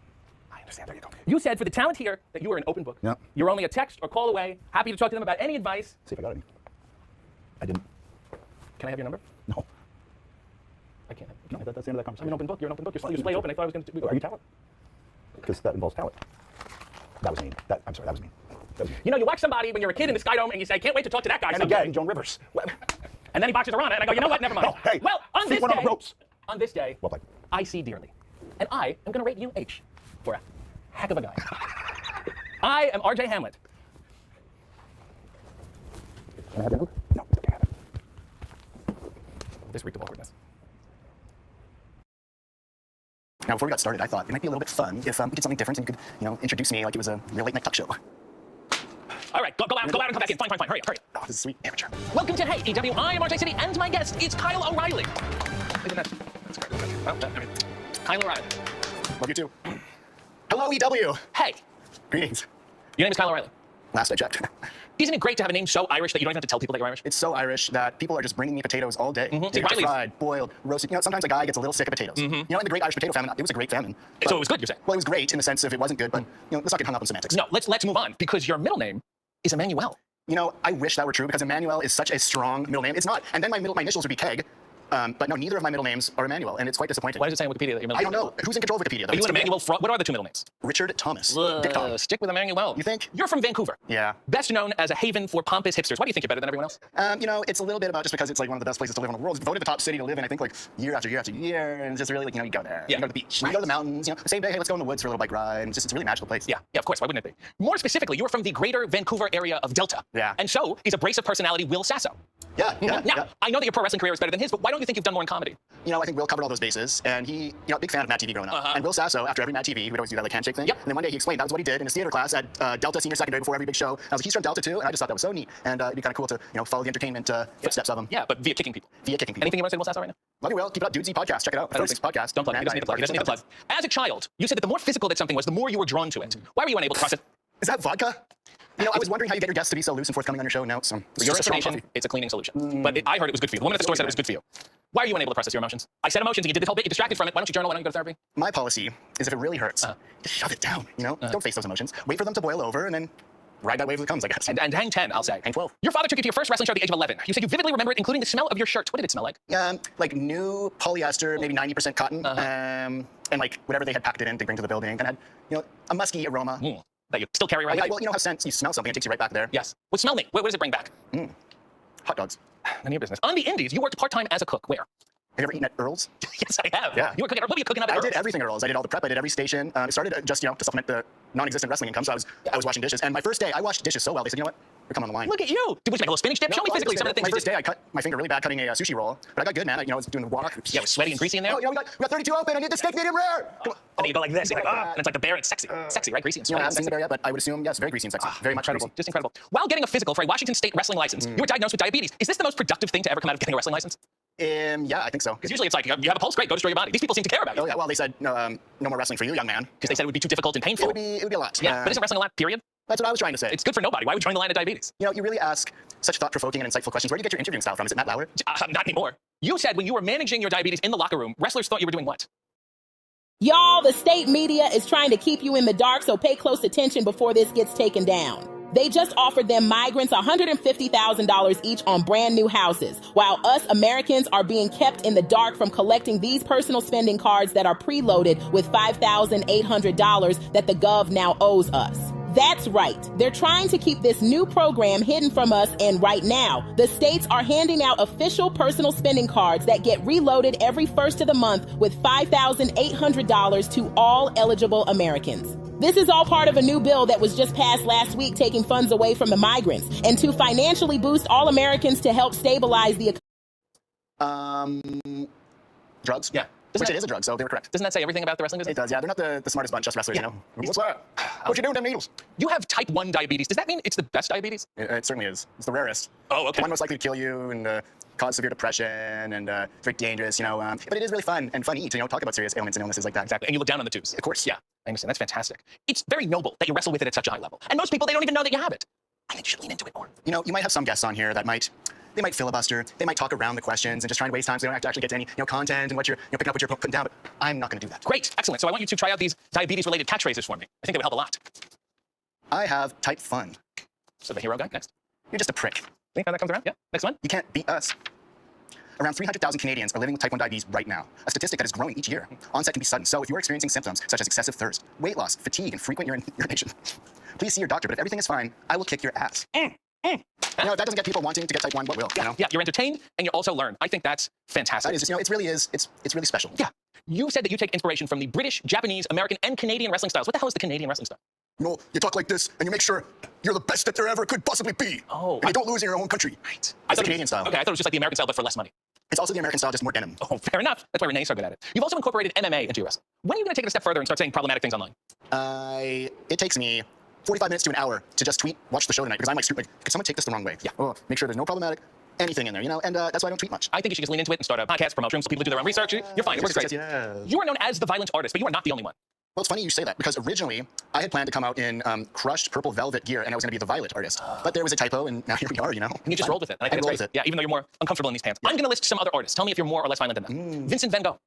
I understand. There you go. You said for the talent here that you were an open book. Yeah. You're only a text or call away. Happy to talk to them about any advice. See if I got any. I didn't. Can I have your number? No. I can't. No, that's the end of that I'm conversation. an open book. You're an open book. You're play open. I thought I was going to. Are you talent? Because that involves talent. That was mean. I'm sorry, that was mean. You know, you watch somebody when you're a kid in the Skydome and you say, I can't wait to talk to that guy. And someday. again, Joan Rivers. And then he boxes around it, and I go, you know what? Never mind. No, hey, well, on feet this went day, on ropes. on this day, Well played. I see dearly, and I am going to rate you H for a heck of a guy. I am RJ Hamlet. Can I have your note? No, I can't have it. This reeked of awkwardness. Now, before we got started, I thought it might be a little bit fun if we did something different and you could, introduce me like it was a real late night talk show. All right, go out and come back in. Fine. Hurry up. Oh, this is sweet. Amateur. Welcome to Hey EW. I am RJ City, and my guest is Kyle O'Reilly. Isn't that? That's great. Well, I mean, Kyle O'Reilly. Love you too. Hello, EW. Hey, Greetings. your name is Kyle O'Reilly. Last I checked. Isn't it great to have a name so Irish that you don't even have to tell people that you're Irish? It's so Irish that people are just bringing me potatoes all day. Riley's. Fried, boiled, roasted. Sometimes a guy gets a little sick of potatoes. In the Great Irish Potato Famine, it was a great famine. So it was good, you're saying? Well, it was great in the sense of it wasn't good, but let's not get hung up on semantics. No, let's move on, because your middle name is Emmanuel. I wish that were true because Emmanuel is such a strong middle name. It's not. And then my initials would be Keg. But no, neither of my middle names are Emmanuel, and it's quite disappointing. Why does it say on Wikipedia that your middle I name don't know. Who's in control of Wikipedia, though? Are you an Emmanuel fraud? What are the two middle names? Richard Thomas. Ugh, Tom. stick with Emmanuel. You think? You're from Vancouver. Yeah. Best known as a haven for pompous hipsters. Why do you think you're better than everyone else? You know, it's a little bit about just because it's like one of the best places to live in the world. It's voted the top city to live in, I think, like year after year after year, and it's just really like, you know, you go there. Yeah. You go to the beach. You go to the mountains. You know, same day, hey, let's go in the woods for a little bike ride. And it's a really magical place. Yeah, of course. Why wouldn't it be? More specifically, you are from the greater Vancouver area of Delta. Yeah. And so is abrasive personality Will Sasso. Yeah. Now, I know that your pro wrestling career is better than his, but why don't you think you've done more in comedy? You know, I think Will covered all those bases, and he, you know, big fan of Mad TV growing up. And Will Sasso, after every Mad TV, he would always do that like handshake thing. Yep. And then one day he explained that was what he did in his theater class at Delta Senior Secondary before every big show. And I was like, he's from Delta too, and I just thought that was so neat. And it'd be kind of cool to, you know, follow the entertainment footsteps of him. Yeah, but via kicking people. Via kicking people. Anything you want to say to Will Sasso right now? Love you, Will. Keep it up, Dudesy podcast. Check it out. First podcast. Don't plug it. He doesn't need to plug. He doesn't need to plug. As a child, you said that the more physical that something was, the more you were drawn to it. Why were you unable to cross it? Is that vodka? You know, I was wondering how you get your guests to be so loose and forthcoming on your show. No, so Your explanation, it's a cleaning solution. But I heard it was good for you. The woman at the store said it was good for you. Why are you unable to process your emotions? I said emotions, and you did this whole bit. You distracted from it. Why don't you journal? Why don't you go to therapy? My policy is if it really hurts, just shove it down. You know, don't face those emotions. Wait for them to boil over, and then ride that wave as it comes, I guess. And hang 10, I'll say. Hang 12. Your father took you to your first wrestling show at the age of 11. You said you vividly remember it, including the smell of your shirt. What did it smell like? Like new polyester, maybe 90% cotton, and like whatever they had packed it in to bring to the building, and had, you know, a musky aroma. That you still carry around? Well, you know how scents, you smell something, it takes you right back there. Yes. What smell me? What does it bring back? Hot dogs. None of your business. On the Indies, you worked part-time as a cook. Where? Have you ever eaten at Earl's? Yes, I have. Yeah. You were cooking. What were you cooking up at I Earl's? did everything at Earl's. I did all the prep. I did every station. It started just, you know, to supplement the non-existent wrestling income. So I was washing dishes. And my first day, I washed dishes so well. They said, you know what? You're coming on the line. Look at you. Did you make a little spinach dip? Show me physically some of the things My you first did. day, I cut my finger really bad cutting a sushi roll. But I got good, man. I was doing the walk. Yeah, it was sweaty and greasy in there. Oh, you know, we got 32 open. I need the steak medium rare. And then you go like this. You're like, and it's like the bear. It's sexy. Sexy, right? Greasy and You know, I sweaty. haven't seen the bear yet, but I would assume, yes, very greasy and sexy. Very much Incredible. greasy. Just incredible. While getting a physical for a Washington State wrestling license, you were diagnosed with diabetes. Is this the most productive thing to ever come out of getting a wrestling license? Yeah, I think so. Because usually it's like, you have a pulse, great, go destroy your body. These people seem to care about you. Oh, yeah, well, they said, no more wrestling for you, young man. Because they said it would be too difficult and painful. It would be a lot. Yeah, but isn't wrestling a lot, period? That's what I was trying to say. It's good for nobody. Why would you join the line of diabetes? You know, you really ask such thought-provoking and insightful questions. Where do you get your interviewing style from? Is it Matt Lauer? Not anymore. You said when you were managing your diabetes in the locker room, wrestlers thought you were doing what? Y'all, the state media is trying to keep you in the dark, so pay close attention before this gets taken down. They just offered them migrants $150,000 each on brand new houses, while us Americans are being kept in the dark from collecting these personal spending cards that are preloaded with $5,800 that the Gov now owes us. That's right. They're trying to keep this new program hidden from us, and right now, the states are handing out official personal spending cards that get reloaded every first of the month with $5,800 to all eligible Americans. This is all part of a new bill that was just passed last week, taking funds away from the migrants and to financially boost all Americans to help stabilize the economy. Drugs? Yeah. Which it is a drug, so they were correct. Doesn't that say everything about the wrestling business? It does, yeah. They're not the smartest bunch, us wrestlers, you know. What's that? What you doing with them needles? You have type 1 diabetes. Does that mean it's the best diabetes? It certainly is. It's the rarest. Oh, okay. The one most likely to kill you and cause severe depression and very dangerous, you know. But it is really fun and funny to, you know, talk about serious ailments and illnesses like that. Exactly. And you look down on the tubes. Of course. Yeah, I understand. That's fantastic. It's very noble that you wrestle with it at such a high level. And most people, they don't even know that you have it. I think you should lean into it more. You know, you might have some guests on here that might filibuster, they might talk around the questions and just try and waste time so they don't have to actually get to any, you know, content and what you're, you know, picking up what you're putting down, but I'm not going to do that. Great, excellent. So I want you to try out these diabetes-related catchphrases for me. I think they would help a lot. I have type fun. So the hero guy, next. You're just a prick. Think how that comes around? Yeah, next one. You can't beat us. Around 300,000 Canadians are living with type 1 diabetes right now, a statistic that is growing each year. Onset can be sudden, so if you're experiencing symptoms such as excessive thirst, weight loss, fatigue, and frequent urination, please see your doctor, but if everything is fine, I will kick your ass. You know, if that doesn't get people wanting to get type 1, what will? Yeah, you know? yeah, you're entertained and you also learn. I think that's fantastic. That is, you know, it's really special. Yeah. You said that you take inspiration from the British, Japanese, American, and Canadian wrestling styles. What the hell is the Canadian wrestling style? You know, you talk like this and you make sure you're the best that there ever could possibly be. Oh. And you don't lose in your own country. Right. That's the Canadian style. Okay, I thought it was just like the American style, but for less money. It's also the American style, just more denim. Oh, fair enough. That's why Renee's so good at it. You've also incorporated MMA into your wrestling. When are you going to take it a step further and start saying problematic things online? It takes me 45 minutes to an hour to just tweet, watch the show tonight, because I'm like, could someone take this the wrong way? Yeah. Oh, make sure there's no problematic anything in there, you know, and that's why I don't tweet much. I think you should just lean into it and start a podcast, promote rooms so people do their own research. You're fine. It works great. Yeah. You are known as the violent artist, but you are not the only one. Well, it's funny you say that, because originally I had planned to come out in crushed purple velvet gear, and I was going to be the violet artist. But there was a typo, and now here we are, you know. And you just rolled with it. And I think it's great. Yeah, even though you're more uncomfortable in these pants. Yeah. I'm going to list some other artists. Tell me if you're more or less violent than them. Vincent van Gogh.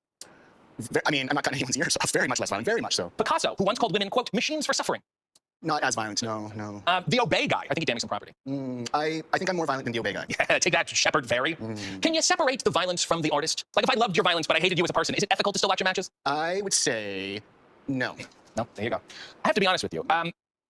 I mean, I'm not cutting anyone's ears off. Very much less violent. Very much so. Picasso, who once called women, quote, machines for suffering. Not as violent, no. The Obey guy. I think he damaged some property. I think I'm more violent than the Obey guy. Yeah, take that, Shepard Very. Can you separate the violence from the artist? Like, if I loved your violence, but I hated you as a person, is it ethical to still watch your matches? I would say no. No, there you go. I have to be honest with you.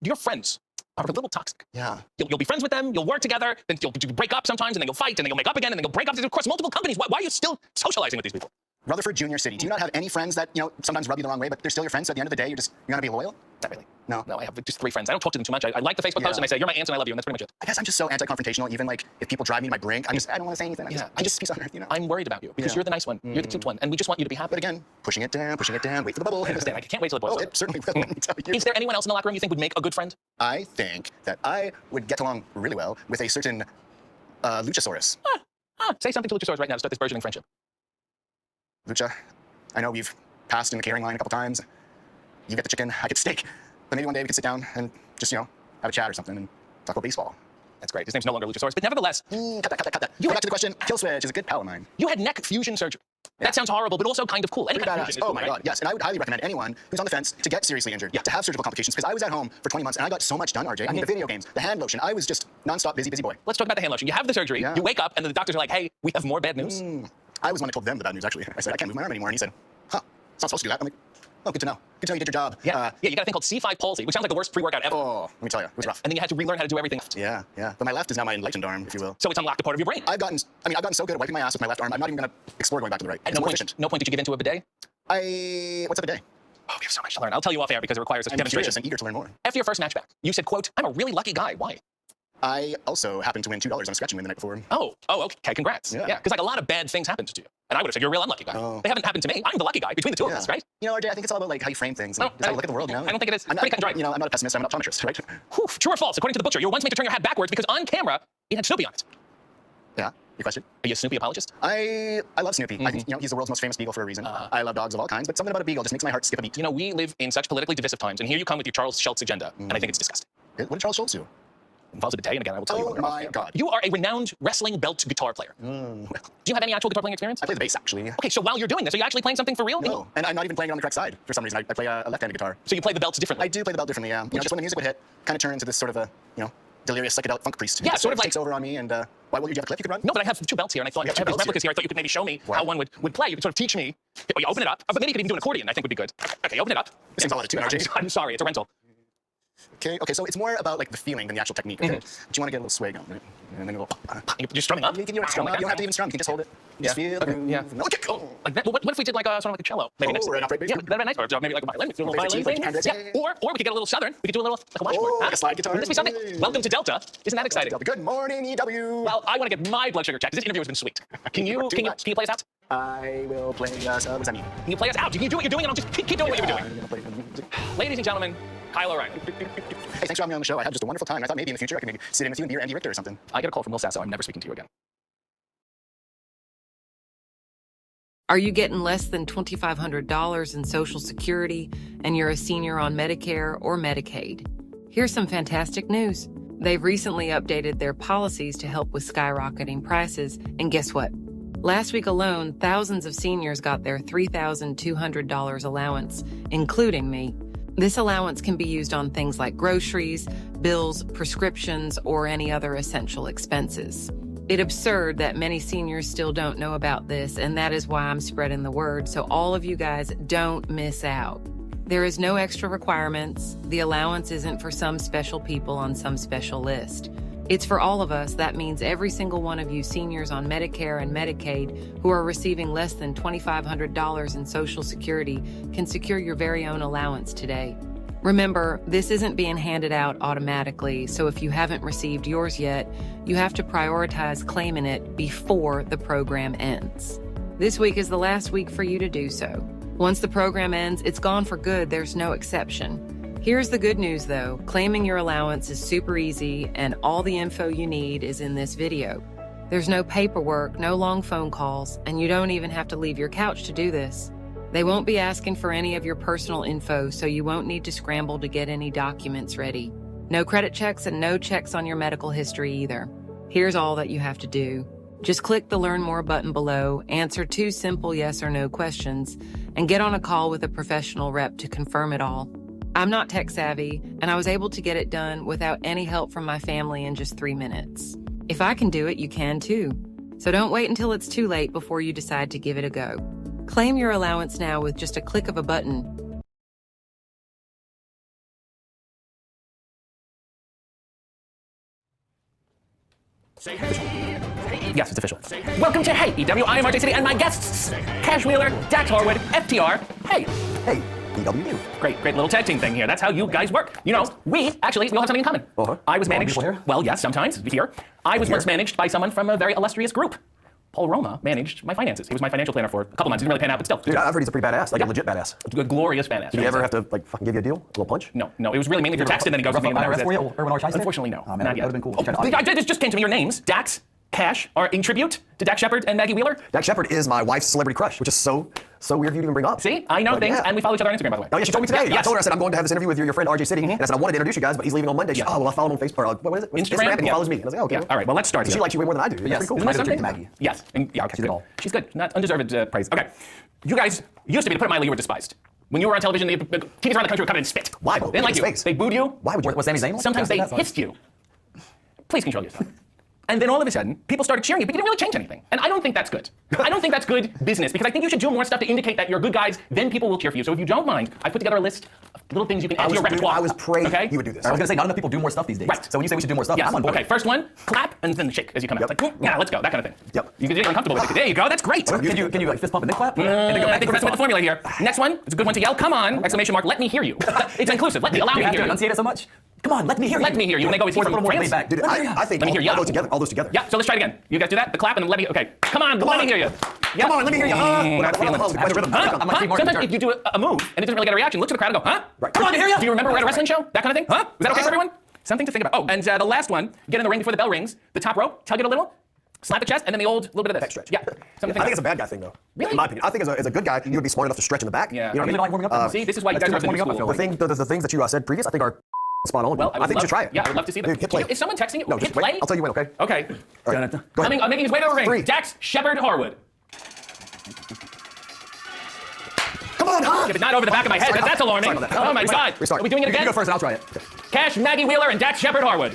Your friends are a little toxic. Yeah. You'll be friends with them, you'll work together, then you'll break up sometimes, and then you'll fight, and then you'll make up again, and then you'll break up. Of course, multiple companies. Why are you still socializing with these people? Rutherford Junior City. Do you not have any friends that, sometimes rub you the wrong way, but they're still your friends, so at the end of the day, you're gonna be loyal? Not really. No. No, I have just 3 friends. I don't talk to them too much. I like the Facebook posts, and I say, you're my aunts, and I love you, and that's pretty much it. I guess I'm just so anti-confrontational, even like if people drive me to my brink, I don't want to say anything. I'm just peace on earth, I'm worried about you, because you're the nice one. You're the cute one, and we just want you to be happy. But again, pushing it down, wait for the bubble. I understand. I can't wait till it boils over. It certainly will, let me tell you. Is there anyone else in the locker room you think would make a good friend? I think that I would get along really well with a certain Luchasaurus. Say something to Luchasaurus right now to start this burgeoning friendship. Lucha, I know we've passed in the catering line a couple times. You get the chicken, I get the steak. But maybe one day we could sit down and just, have a chat or something and talk about baseball. That's great. His name's no longer Luchasaurus, but nevertheless... Cut that. Go back to the question. Killswitch is a good pal of mine. You had neck fusion surgery. Yeah. That sounds horrible, but also kind of cool. Any kind of fusion is oh cool, my right? God, yes. And I would highly recommend anyone who's on the fence to get seriously injured, to have surgical complications, because I was at home for 20 months and I got so much done, RJ. I mean, the video games, the hand lotion. I was just nonstop busy boy. Let's talk about the hand lotion. You have the surgery, you wake up, and the doctors are like, hey, we have more bad news. I was the one that told them the bad news, actually. I said, I can't move my arm anymore. And he said, it's not supposed to do that. I'm like, oh, good to know. Good to know you did your job. Yeah, you got a thing called C5 palsy, which sounds like the worst pre-workout ever. Oh, let me tell you, it was rough. And then you had to relearn how to do everything. Yeah. But my left is now my enlightened arm, if you will. So it's unlocked a part of your brain. I've gotten so good at wiping my ass with my left arm, I'm not even going to explore going back to the right. At no point did you get into a bidet? What's a bidet? Oh, we have so much to learn. I'll tell you off air because it requires a demonstration. I'm eager to learn more. After your first match back, you said, quote, I'm a really lucky guy. Why? I also happened to win $2 on a scratching win the night before. Oh, okay, congrats. Yeah, because like a lot of bad things happened to you. And I would have said you're a real unlucky guy. They haven't happened to me. I'm the lucky guy between the two of us, right? RJ, I think it's all about like how you frame things and just how you look at the world, I don't think it is. I'm not, pretty cut and dry. I'm not a pessimist, I'm an optometrist, right? Whew, true or false? According to the butcher, you were once made to turn your hat backwards because on camera, it had Snoopy on it. Yeah, your question? Are you a Snoopy apologist? I love Snoopy. I think, he's the world's most famous beagle for a reason. I love dogs of all kinds, but something about a beagle just makes my heart skip a beat. We live in such politically divisive times, and here you come with your Charles Schultz agenda, and I think it's disgusting. What did Charles Schultz do? Involves a bidet, and again, I will tell you. Oh my God. You are a renowned wrestling belt guitar player. Do you have any actual guitar playing experience? I play the bass, actually. Okay, so while you're doing this, are you actually playing something for real? No, and I'm not even playing it on the correct side for some reason. I play a left-handed guitar. So you play the belts differently? I do play the belt differently, yeah. Just when the music would hit, kind of turn into this sort of a, delirious psychedelic funk priest. Yeah, sort of like... takes over on me, and why will you have a clip you could run? No, but I have 2 belts here, and I thought you have replicas here. I thought you could maybe show me how one would play. You could sort of teach me. You open it up. But maybe you could even do an accordion. I think would be good. Okay, open it up. This seems a lot too, RJ. I'm sorry, it's a rental. Okay, so it's more about like the feeling than the actual technique. Okay? But you want to get a little sway going, right? And then you're strumming up? You don't have to even strum. You can just hold it. Just feel the groove. Yeah. Okay, cool. Like that. What if we did like sort of like a cello? Maybe next. Or an upright bass. Yeah, that'd be nice. Or maybe like a violin. Do a little violin thing. Yeah. Or we could get a little southern. We could do a little like a washboard. Like a slide guitar. Wouldn't this be something? Welcome to Delta. Isn't that exciting? Good morning, EW. Well, I want to get my blood sugar checked. This interview has been sweet. Can you play us out? I will play us out. What does that mean? Can you play us out? You can do what you're doing, and I'll just keep doing what you were doing. Ladies and gentlemen, Kyle O'Reilly. Hey, thanks for having me on the show. I had just a wonderful time. I thought maybe in the future I could maybe sit in with you and be your Andy Richter or something. I get a call from Will Sasso. I'm never speaking to you again. Are you getting less than $2,500 in Social Security and you're a senior on Medicare or Medicaid? Here's some fantastic news. They've recently updated their policies to help with skyrocketing prices, and guess what? Last week alone, thousands of seniors got their $3,200 allowance, including me. This allowance can be used on things like groceries, bills, prescriptions, or any other essential expenses. It's absurd that many seniors still don't know about this, and that is why I'm spreading the word, so all of you guys don't miss out. There is no extra requirements. The allowance isn't for some special people on some special list. It's for all of us. That means every single one of you seniors on Medicare and Medicaid who are receiving less than $2,500 in Social Security can secure your very own allowance today. Remember, this isn't being handed out automatically, so if you haven't received yours yet, you have to prioritize claiming it before the program ends. This week is the last week for you to do so. Once the program ends, it's gone for good. There's no exception. Here's the good news, though. Claiming your allowance is super easy, and all the info you need is in this video. There's no paperwork, no long phone calls, and you don't even have to leave your couch to do this. They won't be asking for any of your personal info, so you won't need to scramble to get any documents ready. No credit checks and no checks on your medical history either. Here's all that you have to do. Just click the Learn More button below, answer 2 simple yes or no questions, and get on a call with a professional rep to confirm it all. I'm not tech savvy, and I was able to get it done without any help from my family in just 3 minutes. If I can do it, you can too. So don't wait until it's too late before you decide to give it a go. Claim your allowance now with just a click of a button. Say hey. Yes, it's official. Welcome to Hey EW. I am RJ City, and my guests: Cash Wheeler, Dax Harwood, FTR. Hey. Hey, EW. Great little tag team thing here. That's how you guys work. You know, we all have something in common. I was managed. Well, yes, sometimes here. I was once managed by someone from a very illustrious group. Paul Roma managed my finances. He was my financial planner for a couple months. He didn't really pan out, but still. Dude, I've heard he's a pretty badass, like a legit badass. A glorious badass. Did he ever have to like fucking give you a deal, a little punch? No. It was really mainly through text, and then he goes with me. Unfortunately, no. Oh, man, not yet. That would have been cool. This just came to me. Your names, Dax, Cash, are in tribute to Dax Shepard and Maggie Wheeler. Dax Shepard is my wife's celebrity crush, which is so weird of you to even bring up. See, I know things, and we follow each other on Instagram, by the way. Oh yeah, she told me today. Yes. I told her, I said, I'm going to have this interview with your friend RJ City, and I said I wanted to introduce you guys, but he's leaving on Monday. She said, oh well, I'll follow him on Facebook. Or, what is it? Instagram, and he follows me. And I was like, oh, okay. Yeah. All right, well, let's start. She likes you way more than I do. Yes. That's pretty cool. Isn't that something? Maggie. Yes. And, yeah, okay, good. She's good. Not undeserved praise. Okay. You guys used to be, to put it mildly, you were despised. When you were on television, the TVs around the country were covered in spit. Why? They didn't like you. Face. They booed you. Why would you? What's Sami Zayn? Sometimes they hissed you. Please control yourself. And then all of a sudden, people started cheering you, but you didn't really change anything. And I don't think that's good. I don't think that's good business, because I think you should do more stuff to indicate that you're good guys, then people will cheer for you. So if you don't mind, I put together a list of little things you can add to your repertoire. I was praying you would do this. I was going to say, not enough people do more stuff these days. Right. So when you say we should do more stuff, I'm on board. Okay, first one, clap, and then shake as you come out. Like, yeah, let's go, that kind of thing. Yep. You can get uncomfortable with it. There you go, that's great. Can you like fist pump and then clap? I think we're messing with the formula here. Next one, it's a good one to yell, come on, exclamation mark, let me hear you. It's inclusive, let me, allow me to hear you. Enunciate it so much? Come on, let me hear you. Let me hear you. When they go, it's a little more laid back. Dude, I think let me hear you. All those together. Yeah, so let's try it again. You guys do that, the clap, and then let me, okay. Come on, let me hear you. Yeah. Come on, let me hear you. Not feeling it. Sometimes if you do a move and it doesn't really get a reaction, look to the crowd and go, huh? Right. Come on, to hear you. Do you remember we're at a wrestling show? That kind of thing? Huh? Is that okay for everyone? Something to think about. Oh, and the last one, get in the ring before the bell rings, the top rope, tug it a little, slap the chest, and then the old little bit of this. Back stretch. Yeah. I think it's a bad guy thing, though. Really? In my opinion. I think as a good guy, you would be smart enough to stretch in the back. Yeah. You know what I mean? Like warming up. See, this is why you guys are warming up. The things that you said previous, I think are spot on. Well, I think you should try it. Yeah, I would love to see that. Dude, hit play. Is someone texting you? No, hit play? I'll tell you when, okay? Okay. All right. Go ahead. I'm making his way to the ring. 3. Dax Shepard Harwood. Come on, huh? Yeah, but not over the back of my head. That's alarming. Oh my God. Restart. Are we doing it again? You go first and I'll try it. Cash, Maggie Wheeler, and Dax Shepard Harwood.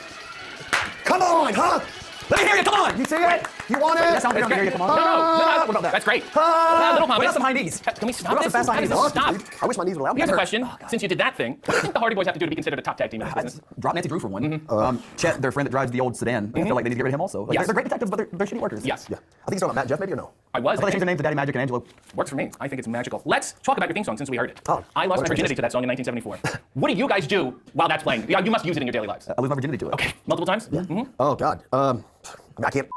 Come on, huh? Let me hear you. Come on. You see it? You want it? That sounds good. Come on. No. What about that? That's great. Little confidence. What about some high knees? Can we stop What about this? some fast high knees? Stop. Dude, I wish my knees would allow me. Here's a question. Since you did that thing, what do you think the Hardy Boys have to do to be considered a top tag team in this business? Drop Nancy Drew for one. Chet, their friend that drives the old sedan. I feel like they need to get rid of him also. Like, Yes. They're great detectives, but they're shitty workers. Yes. Yeah. I think you're talking about Matt Jeff, maybe, or no? I was. I thought they changed their names to Daddy Magic and Angelo. Works for me. I think it's magical. Let's talk about your theme song since we heard it. Oh. I lost my What virginity to that song in 1974. What do you guys do while that's playing? You must use it in your daily lives. I lose my virginity to it. Okay. Multiple times? Yeah. Oh, God. I mean, I can't.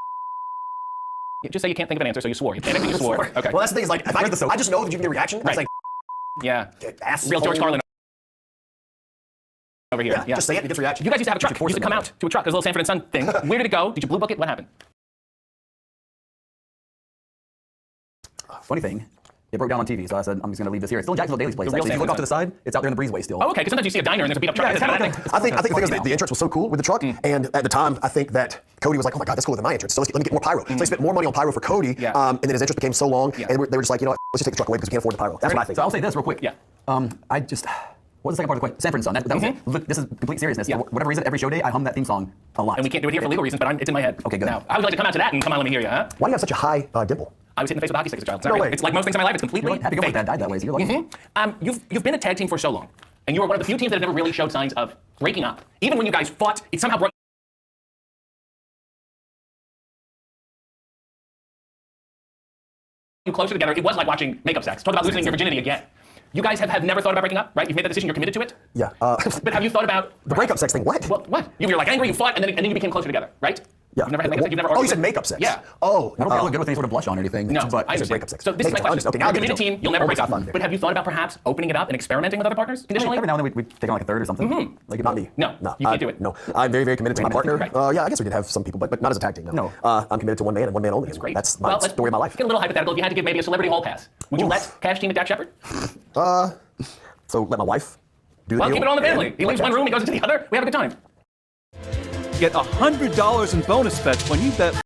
Just say you can't think of an answer, so you swore. You can't think you swore. Okay. Well, that's the thing is, like, if I just know that you can get a reaction. Right. It's like, yeah. ass. Real George Carlin over here. Yeah. Just say it and it gets a reaction. You guys used to have a truck. You used to come out to a truck. There's a little Sanford and Son thing. Where did it go? Did you blue book it? What happened? Funny thing. It broke down on TV, so I said, I'm just going to leave this here. It's still in Jacksonville Daly's place. Actually, if you look off to the side, it's out there in the breezeway still. Oh, okay, because sometimes you see a diner and there's a beat up truck. I think the thing is the entrance was so cool with the truck, and at the time, I think that Cody was like, oh my God, that's cooler than my entrance, so let me get more pyro. So they spent more money on pyro for Cody, and then his entrance became so long, and they were just like, you know what, let's just take the truck away because we can't afford the pyro. That's what I think. So I'll say this real quick. Yeah. I just... What was the second part of the question? Sanford and Son. That was it. Look, this is complete seriousness. Yeah. For whatever reason, every show day, I hum that theme song a lot. And we can't do it here for legal reasons, but it's in my head. Okay, good. Now, I would like to come out to that and come on, let me hear you, huh? Why do you have such a high dimple? I was hit in the face with a hockey stick as a child. No way. It's like most things in my life, it's completely Happy to go fake. Dad died that way, so you're lucky. You've been a tag team for so long, and you are one of the few teams that have never really showed signs of breaking up. Even when you guys fought, it somehow brought you closer together. It was like watching makeup sex. Talk about losing your virginity again. You guys have never thought about breaking up, right? You've made that decision, you're committed to it? Yeah. But have you thought about... The breakup sex thing, what? What? You were like angry, you fought, and then you became closer together, right? Yeah. You've never had makeup sex? You've never you said makeup sex? Yeah. Oh. I don't think I look good with any sort of blush on or anything. No, but I understand. breakup sex. So this is my question. Okay, You're a committed team, you'll never break up. Fun. But have you thought about perhaps opening it up and experimenting with other partners conditionally? Every now and then we take on like a third or something. Like Not me. No, you can't do it. No, I'm very, very committed to my partner. Right. Yeah, I guess we could have some people, but not as a tag team. No. I'm committed to one man and one man only. That's great. That's my story of my life. Get a little hypothetical. If you had to give maybe a celebrity hall pass, would you let Cash Team and Dax Shepard? So let my wife do the Well, deal. keep it all in the family. He leaves one room, he goes into the other. We have a good time. Get $100 in bonus bets when you bet